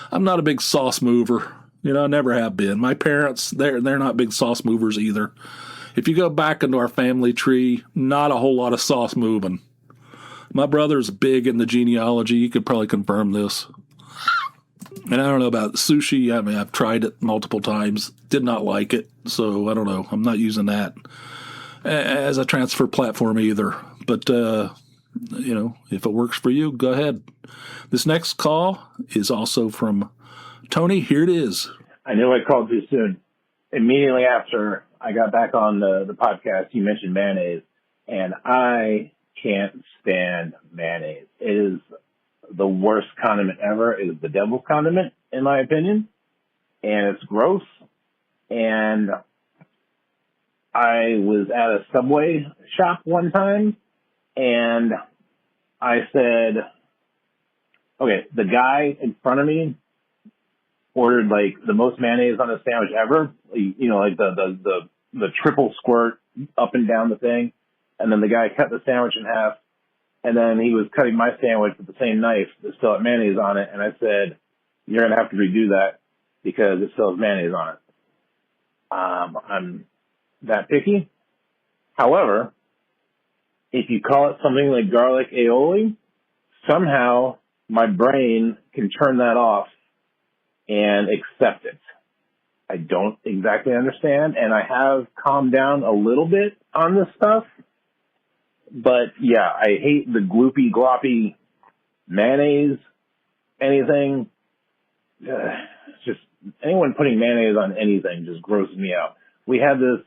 I'm not a big sauce mover. I never have been. My parents, they're not big sauce movers either. If you go back into our family tree, not a whole lot of sauce moving. My brother's big in the genealogy. You could probably confirm this. And I don't know about sushi. I mean, I've tried it multiple times. Did not like it. So I don't know. I'm not using that as a transfer platform either. But, if it works for you, go ahead. This next call is also from Tony. Here it is. I knew I called too soon. Immediately after I got back on the podcast, you mentioned mayonnaise, and I can't stand mayonnaise. It is the worst condiment ever. It is the devil's condiment, in my opinion, and it's gross. And I was at a Subway shop one time, and I said, okay, the guy in front of me ordered like the most mayonnaise on a sandwich ever, like the triple squirt up and down the thing. And then the guy cut the sandwich in half, and then he was cutting my sandwich with the same knife that still had mayonnaise on it. And I said, you're going to have to redo that because it still has mayonnaise on it. I'm that picky. However, if you call it something like garlic aioli, somehow my brain can turn that off and accept it. I don't exactly understand, and I have calmed down a little bit on this stuff. But yeah, I hate the gloopy, gloppy mayonnaise, anything. Just anyone putting mayonnaise on anything just grosses me out. We had this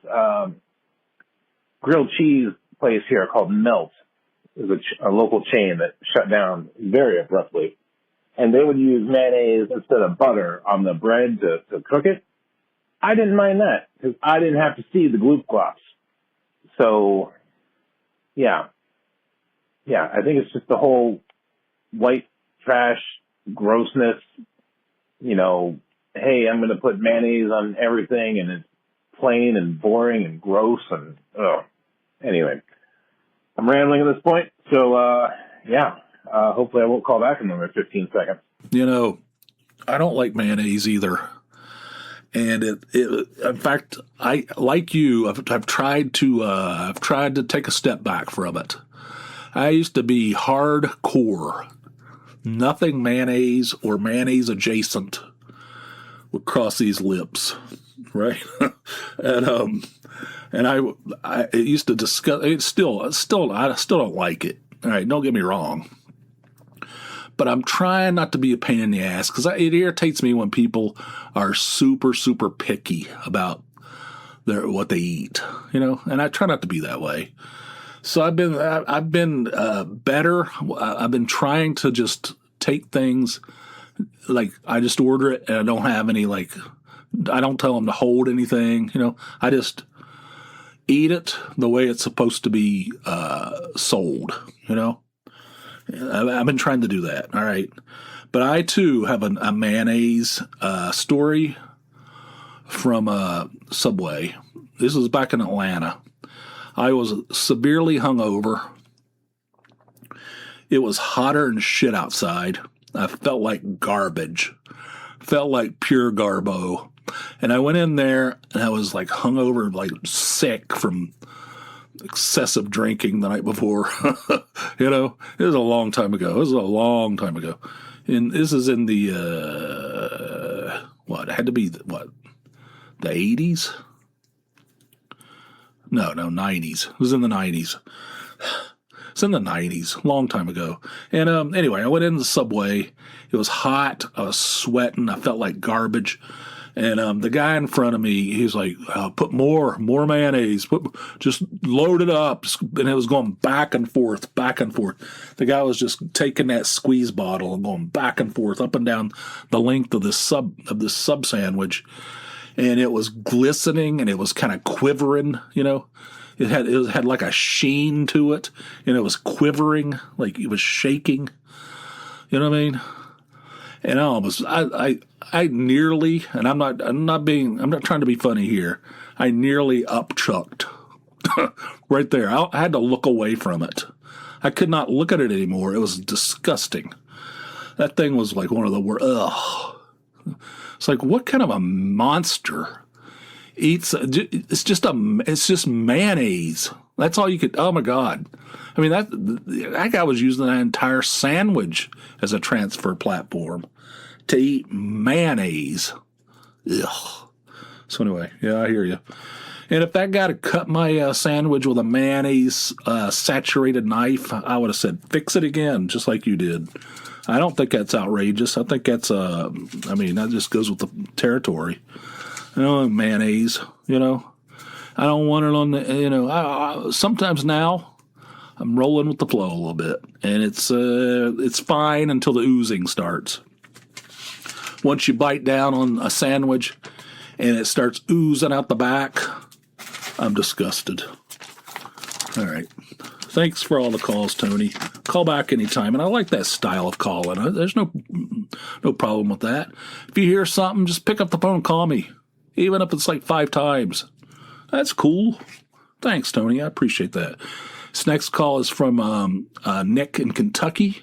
grilled cheese place here called Melt. It was a local chain that shut down very abruptly. And they would use mayonnaise instead of butter on the bread to cook it. I didn't mind that because I didn't have to see the gloop glops. So, yeah, I think it's just the whole white trash grossness. Hey, I'm going to put mayonnaise on everything, and it's plain and boring and gross and Anyway, I'm rambling at this point. So, hopefully I won't call back in another 15 seconds. I don't like mayonnaise either. And in fact, I like you. I've tried to take a step back from it. I used to be hardcore. Nothing mayonnaise or mayonnaise adjacent would cross these lips, right? and I used to discuss it. I still don't like it. All right, don't get me wrong. But I'm trying not to be a pain in the ass because it irritates me when people are super, super picky about what they eat, and I try not to be that way. So I've been better. I've been trying to just take things like I just order it and I don't have any I don't tell them to hold anything. eat it the way it's supposed to be sold, you know? I've been trying to do that, all right? But I, too, have a mayonnaise story from Subway. This was back in Atlanta. I was severely hungover. It was hotter than shit outside. I felt like garbage. Felt like pure garbo. And I went in there, and I was like hungover, like sick from excessive drinking the night before. You know, it was a long time ago. And this is in the, it had to be, the 80s? No, 90s. It was in the 90s. It's in the 90s, long time ago. And anyway, I went in the Subway. It was hot. I was sweating. I felt like garbage. And the guy in front of me, he's like, put more mayonnaise. Just load it up. And it was going back and forth. The guy was just taking that squeeze bottle and going back and forth, up and down the length of this sub sandwich. And it was glistening and it was kind of quivering, you know. It had like a sheen to it, and it was quivering, like it was shaking. You know what I mean? And I nearly, and I'm not trying to be funny here. I nearly upchucked right there. I had to look away from it. I could not look at it anymore. It was disgusting. That thing was like one of the worst. Ugh. It's like, what kind of a monster eats? It's just mayonnaise. That's all you could. Oh my God! I mean, that guy was using that entire sandwich as a transfer platform to eat mayonnaise. Ugh. So anyway, yeah, I hear you. And if that guy had cut my sandwich with a mayonnaise saturated knife, I would have said, "Fix it again," just like you did. I don't think that's outrageous. I think that's that just goes with the territory. You know, mayonnaise, you know. I don't want it on the, you know, I sometimes now I'm rolling with the flow a little bit. And it's fine until the oozing starts. Once you bite down on a sandwich and it starts oozing out the back, I'm disgusted. All right. Thanks for all the calls, Tony. Call back anytime. And I like that style of calling. There's no problem with that. If you hear something, just pick up the phone and call me. Even if it's like 5 times. That's cool. Thanks, Tony. I appreciate that. This next call is from Nick in Kentucky.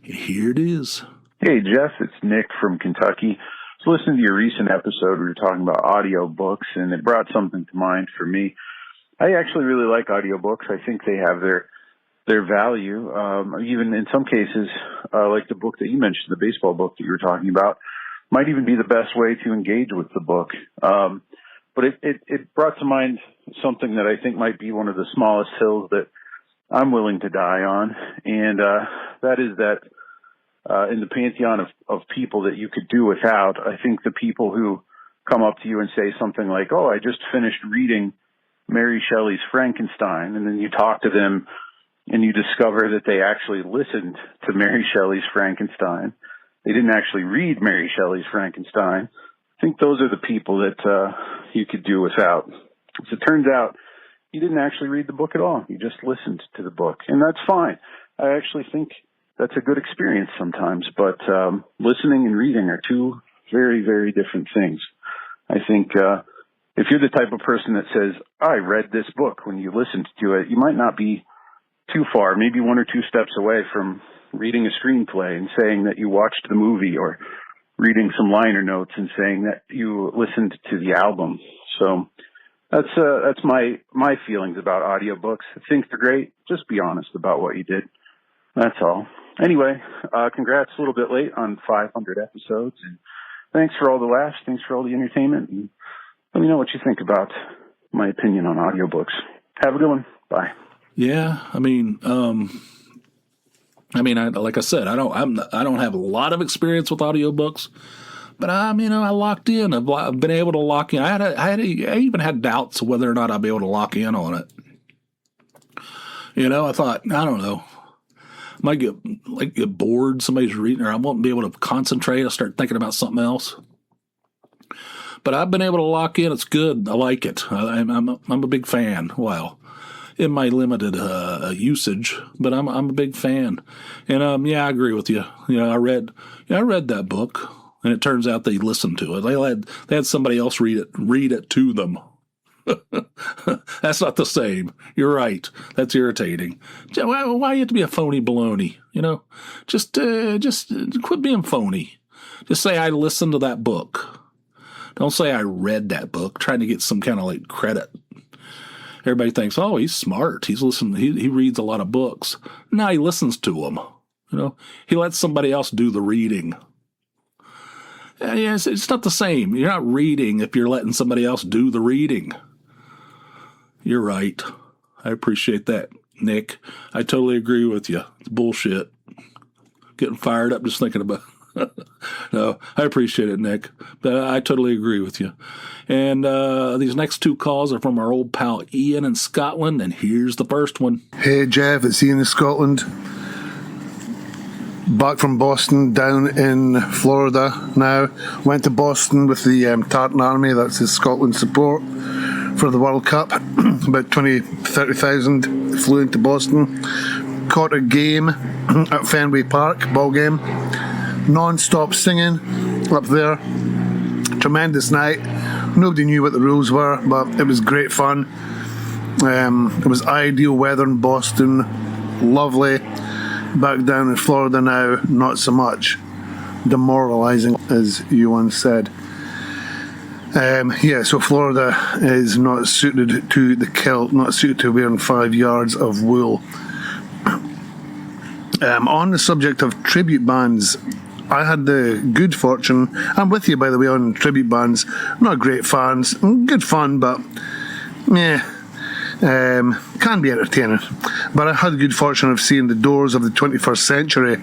Here it is. Hey, Jeff. It's Nick from Kentucky. I was listening to your recent episode where you were talking about audiobooks, and it brought something to mind for me. I actually really like audiobooks. I think they have their value. Even in some cases, like the book that you mentioned, the baseball book that you were talking about, might even be the best way to engage with the book. But it brought to mind something that I think might be one of the smallest hills that I'm willing to die on. And that is that in the pantheon of people that you could do without, I think the people who come up to you and say something like, "Oh, I just finished reading Mary Shelley's Frankenstein," and then you talk to them and you discover that they actually listened to Mary Shelley's Frankenstein. They didn't actually read Mary Shelley's Frankenstein. I think those are the people that you could do without. As it turns out, you didn't actually read the book at all. You just listened to the book, and that's fine. I actually think that's a good experience sometimes, but listening and reading are two very, very different things. I think if you're the type of person that says, "I read this book," when you listened to it, you might not be too far, maybe 1 or 2 steps away from reading a screenplay and saying that you watched the movie, or reading some liner notes and saying that you listened to the album. So that's my feelings about audiobooks. I think they're great. Just be honest about what you did. That's all. Anyway, congrats a little bit late on 500 episodes, and thanks for all the laughs. Thanks for all the entertainment. And let me know what you think about my opinion on audiobooks. Have a good one. Bye. Yeah, like I said, I don't have a lot of experience with audiobooks, but I locked in. I've been able to lock in. I even had doubts of whether or not I'd be able to lock in on it. I thought, I don't know, I might get bored. Somebody's reading, or I won't be able to concentrate. I'll start thinking about something else. but I've been able to lock in. It's good. I like it. I'm a big fan. Well, in my limited usage, but I'm a big fan. And I agree with you. I read that book, and it turns out they listened to it. They had somebody else read it to them. That's not the same. You're right. That's irritating. Why you have to be a phony baloney? Just quit being phony. Just say I listened to that book. Don't say I read that book, trying to get some kind of like credit. Everybody thinks, oh, he's smart. He's listening. He reads a lot of books. No, he listens to them. He lets somebody else do the reading. Yeah, it's not the same. You're not reading if you're letting somebody else do the reading. You're right. I appreciate that, Nick. I totally agree with you. It's bullshit. Getting fired up just thinking about it. No, I appreciate it, Nick. But I totally agree with you. And these next two calls are from our old pal Ian in Scotland, and here's the first one. Hey, Jeff, it's Ian in Scotland. Back from Boston, down in Florida now. Went to Boston with the Tartan Army, that's the Scotland support for the World Cup. About 30,000 flew into Boston. Caught a game at Fenway Park, ball game. Non-stop singing up there. Tremendous night. Nobody knew what the rules were, but it was great fun. It was ideal weather in Boston. Lovely. Back down in Florida now, not so much. Demoralizing, as you once said. So Florida is not suited to the kilt, not suited to wearing 5 yards of wool. On the subject of tribute bands, I had the good fortune, I'm with you by the way on tribute bands, not great fans, good fun, but can be entertaining. But I had the good fortune of seeing the Doors of the 21st Century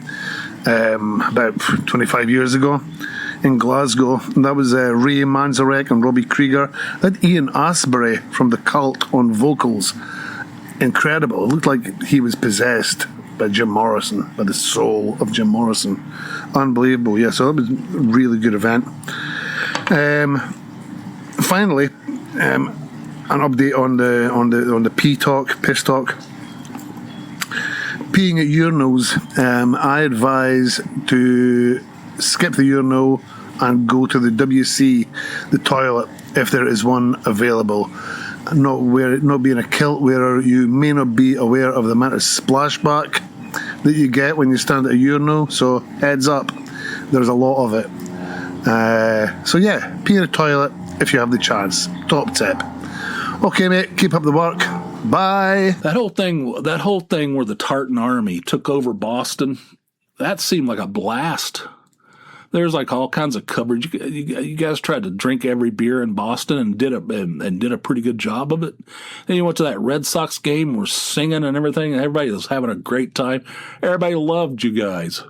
about 25 years ago in Glasgow. And that was Ray Manzarek and Robbie Krieger. That Ian Astbury from The Cult on vocals. Incredible. It looked like he was possessed by Jim Morrison, by the soul of Jim Morrison. Unbelievable. Yeah, so that was a really good event. Finally, an update on the piss talk. Peeing at urinals, I advise to skip the urinal and go to the WC, the toilet, if there is one available. Not being a kilt wearer, you may not be aware of the amount of splashback that you get when you stand at a urinal, so heads up, there's a lot of it. Pee in a toilet if you have the chance. Top tip. Okay, mate, keep up the work. Bye. That whole thing where the Tartan Army took over Boston, that seemed like a blast. There's like all kinds of coverage. You guys tried to drink every beer in Boston and did a pretty good job of it. Then you went to that Red Sox game, we're singing and everything, and everybody was having a great time. Everybody loved you guys.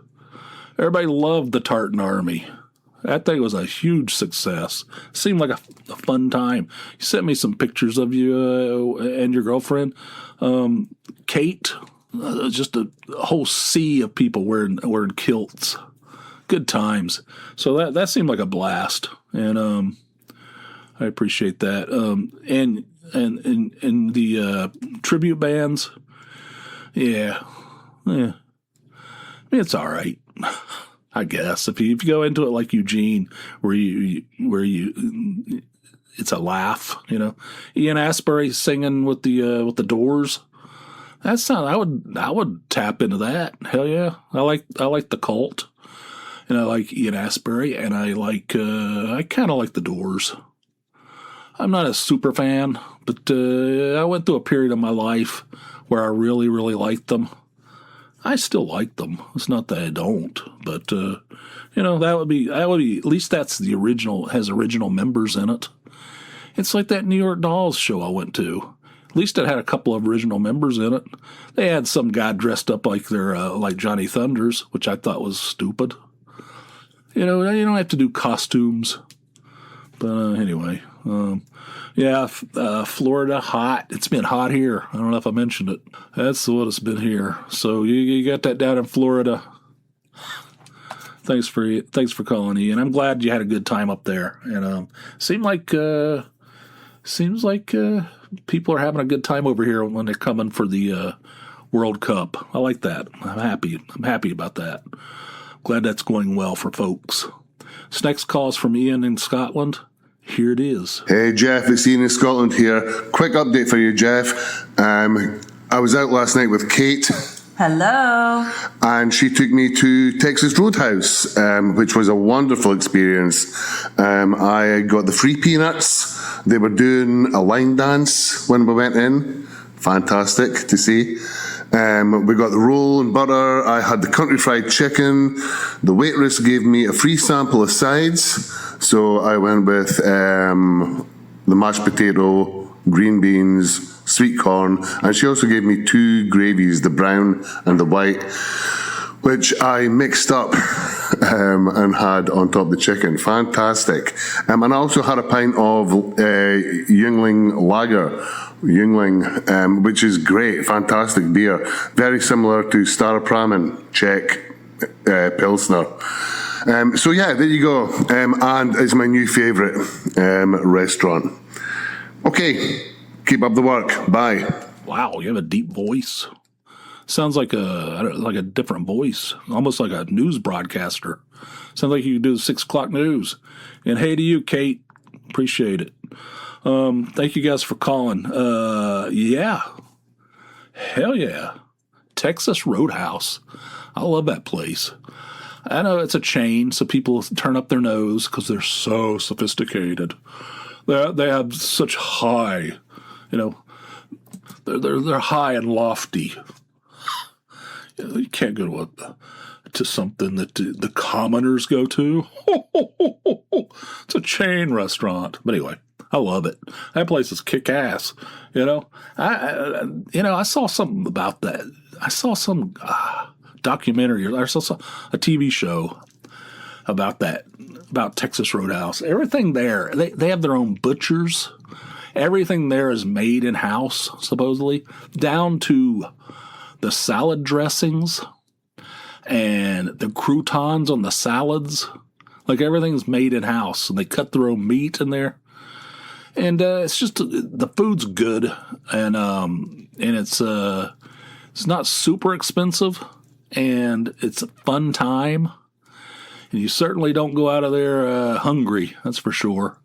Everybody loved the Tartan Army. That thing was a huge success. Seemed like a fun time. You sent me some pictures of you and your girlfriend, Kate. Just a whole sea of people wearing kilts. Good times. So that seemed like a blast, and I appreciate that. And the tribute bands, yeah, I mean, it's all right. I guess if you go into it like Eugene, where you it's a laugh, Ian Astbury singing with the Doors. That's not. I would tap into that. Hell yeah, I like the Cult, and I like Ian Astbury, and I kind of like the Doors. I'm not a super fan, but I went through a period of my life where I really, really liked them. I still like them. It's not that I don't, but that would be at least that's the original, has original members in it. It's like that New York Dolls show I went to. At least it had a couple of original members in it. They had some guy dressed up like they're like Johnny Thunders, which I thought was stupid. You don't have to do costumes. But anyway, Florida, hot. It's been hot here. I don't know if I mentioned it. That's what it's been here. So you got that down in Florida. Thanks for calling, Ian. I'm glad you had a good time up there. And seems like people are having a good time over here when they're coming for the World Cup. I like that. I'm happy about that. Glad that's going well for folks. This next call is from Ian in Scotland. Here it is. Hey Jeff, it's Ian in Scotland here. Quick update for you, Jeff. I was out last night with Kate. Hello. And she took me to Texas Roadhouse, which was a wonderful experience. I got the free peanuts. They were doing a line dance when we went in. Fantastic to see. We got the roll and butter. I had the country fried chicken. The waitress gave me a free sample of sides. So I went with the mashed potato, green beans, sweet corn, and she also gave me 2 gravies, the brown and the white, which I mixed up and had on top of the chicken. Fantastic. And I also had a pint of Yuengling Lager, which is great, fantastic beer. Very similar to Staropramen, Czech Pilsner. So yeah, there you go. And it's my new favorite restaurant. Okay, keep up the work. Bye. Wow, you have a deep voice. Sounds like a different voice, almost like a news broadcaster. Sounds like you do the 6 o'clock news. And hey to you, Kate. Appreciate it. Thank you guys for calling. Yeah. Hell yeah. Texas Roadhouse. I love that place. I know it's a chain, so people turn up their nose because they're so sophisticated. They have such high, they're high and lofty. You can't go to something that the commoners go to. It's a chain restaurant. But anyway, I love it. That place is kick ass. I saw something about that. I saw some documentary. I saw a TV show about that, about Texas Roadhouse. Everything there, they have their own butchers. Everything there is made in house, supposedly, down to the salad dressings and the croutons on the salads. Like everything's made in house, and they cut their own meat in there. And it's just the food's good, and it's not super expensive, and it's a fun time. And you certainly don't go out of there hungry, that's for sure.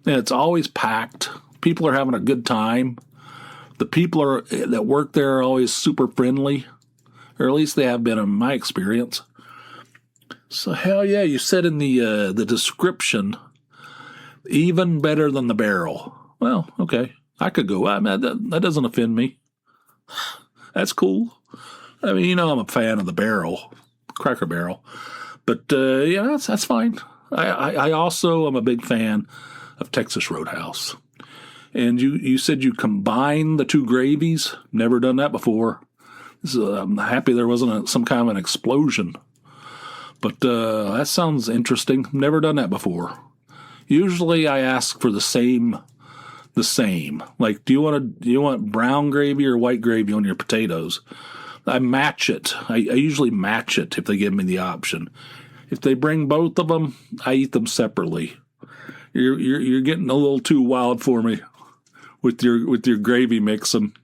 And it's always packed. People are having a good time. The people that work there are always super friendly, or at least they have been in my experience. So hell yeah, you said in the description, even better than the barrel. Well, okay, I could go. I mean, that doesn't offend me. That's cool. I mean, I'm a fan of the barrel, Cracker Barrel. But yeah, that's fine. I also am a big fan of Texas Roadhouse. And you said you combine the 2 gravies. Never done that before. I'm happy there wasn't some kind of an explosion. But that sounds interesting. Never done that before. Usually I ask for the same. Like, do you want brown gravy or white gravy on your potatoes? I match it. I usually match it if they give me the option. If they bring both of them, I eat them separately. You're getting a little too wild for me with your gravy mixing.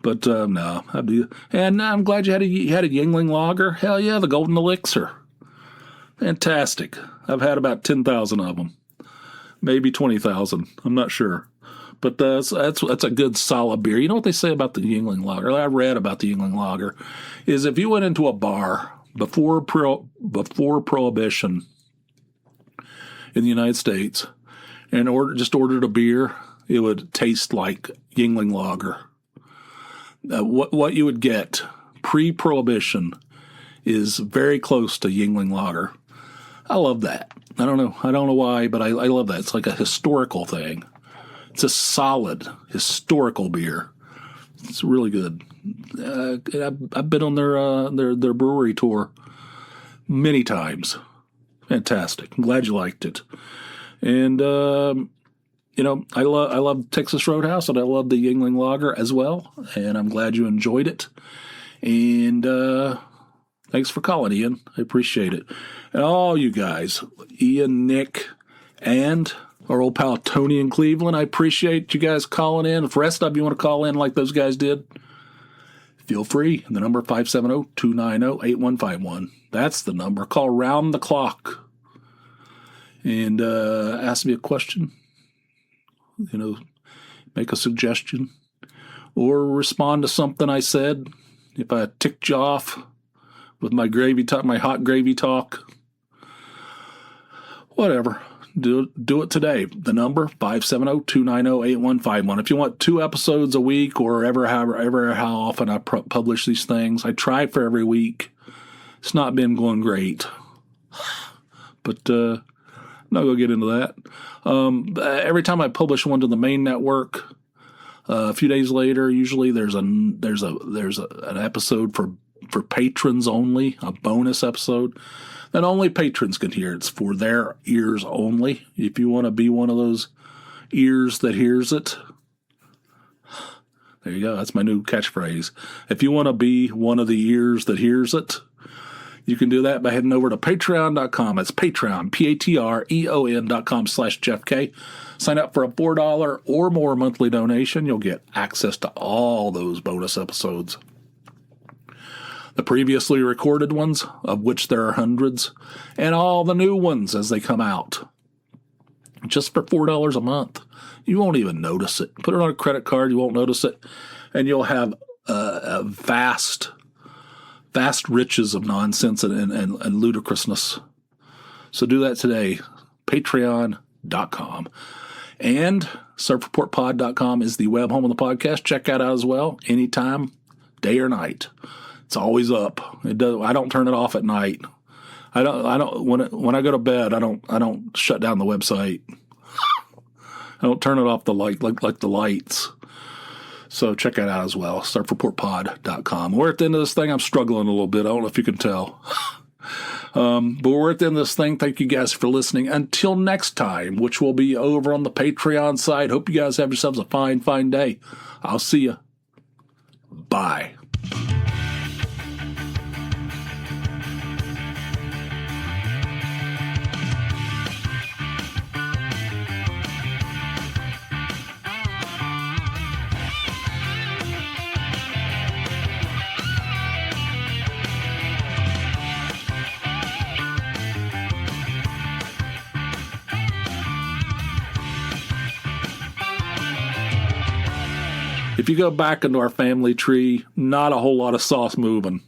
But no, I do. And I'm glad you had a Yuengling Lager. Hell yeah, the Golden Elixir. Fantastic. I've had about 10,000 of them, maybe 20,000. I'm not sure. But that's a good solid beer. You know what they say about the Yuengling Lager? I read about the Yuengling Lager is if you went into a bar before Prohibition in the United States and ordered a beer, it would taste like Yuengling Lager. What you would get pre-Prohibition is very close to Yuengling Lager. I love that. I don't know why, but I love that. It's like a historical thing. It's a solid historical beer. It's really good. I've been on their brewery tour many times. Fantastic. I'm glad you liked it. And I love Texas Roadhouse, and I love the Yuengling Lager as well. And I'm glad you enjoyed it. And Thanks for calling, Ian. I appreciate it. And all you guys, Ian, Nick, and our old pal Tony in Cleveland, I appreciate you guys calling in. If the rest of you want to call in like those guys did, feel free. The number 570-290-8151. That's the number. Call round the clock and ask me a question. Make a suggestion or respond to something I said. If I ticked you off with my hot gravy talk, whatever. Do it today. The number 570-290-8151. If you want 2 episodes a week or how often I publish these things, I try for every week. It's not been going great, but I'm not going to get into that. Every time I publish one to the main network, a few days later, usually there's an episode for patrons only, a bonus episode. And only patrons can hear it. It's for their ears only. If you want to be one of those ears that hears it, there you go. That's my new catchphrase. If you want to be one of the ears that hears it, you can do that by heading over to patreon.com. It's Patreon, patreon.com/JeffK. Sign up for a $4 or more monthly donation. You'll get access to all those bonus episodes. The previously recorded ones, of which there are hundreds, and all the new ones as they come out. Just for $4 a month. You won't even notice it. Put it on a credit card, you won't notice it, and you'll have a vast riches of nonsense and ludicrousness. So do that today. Patreon.com. And surfreportpod.com is the web home of the podcast. Check that out as well, anytime, day or night. It's always up. I don't turn it off at night. I don't when I go to bed, I don't shut down the website. I don't turn it off the light like the lights. So check that out as well. surfreportpod.com. We're at the end of this thing. I'm struggling a little bit. I don't know if you can tell. But we're at the end of this thing. Thank you guys for listening. Until next time, which will be over on the Patreon side. Hope you guys have yourselves a fine, fine day. I'll see you. Bye. If you go back into our family tree, not a whole lot of sauce moving.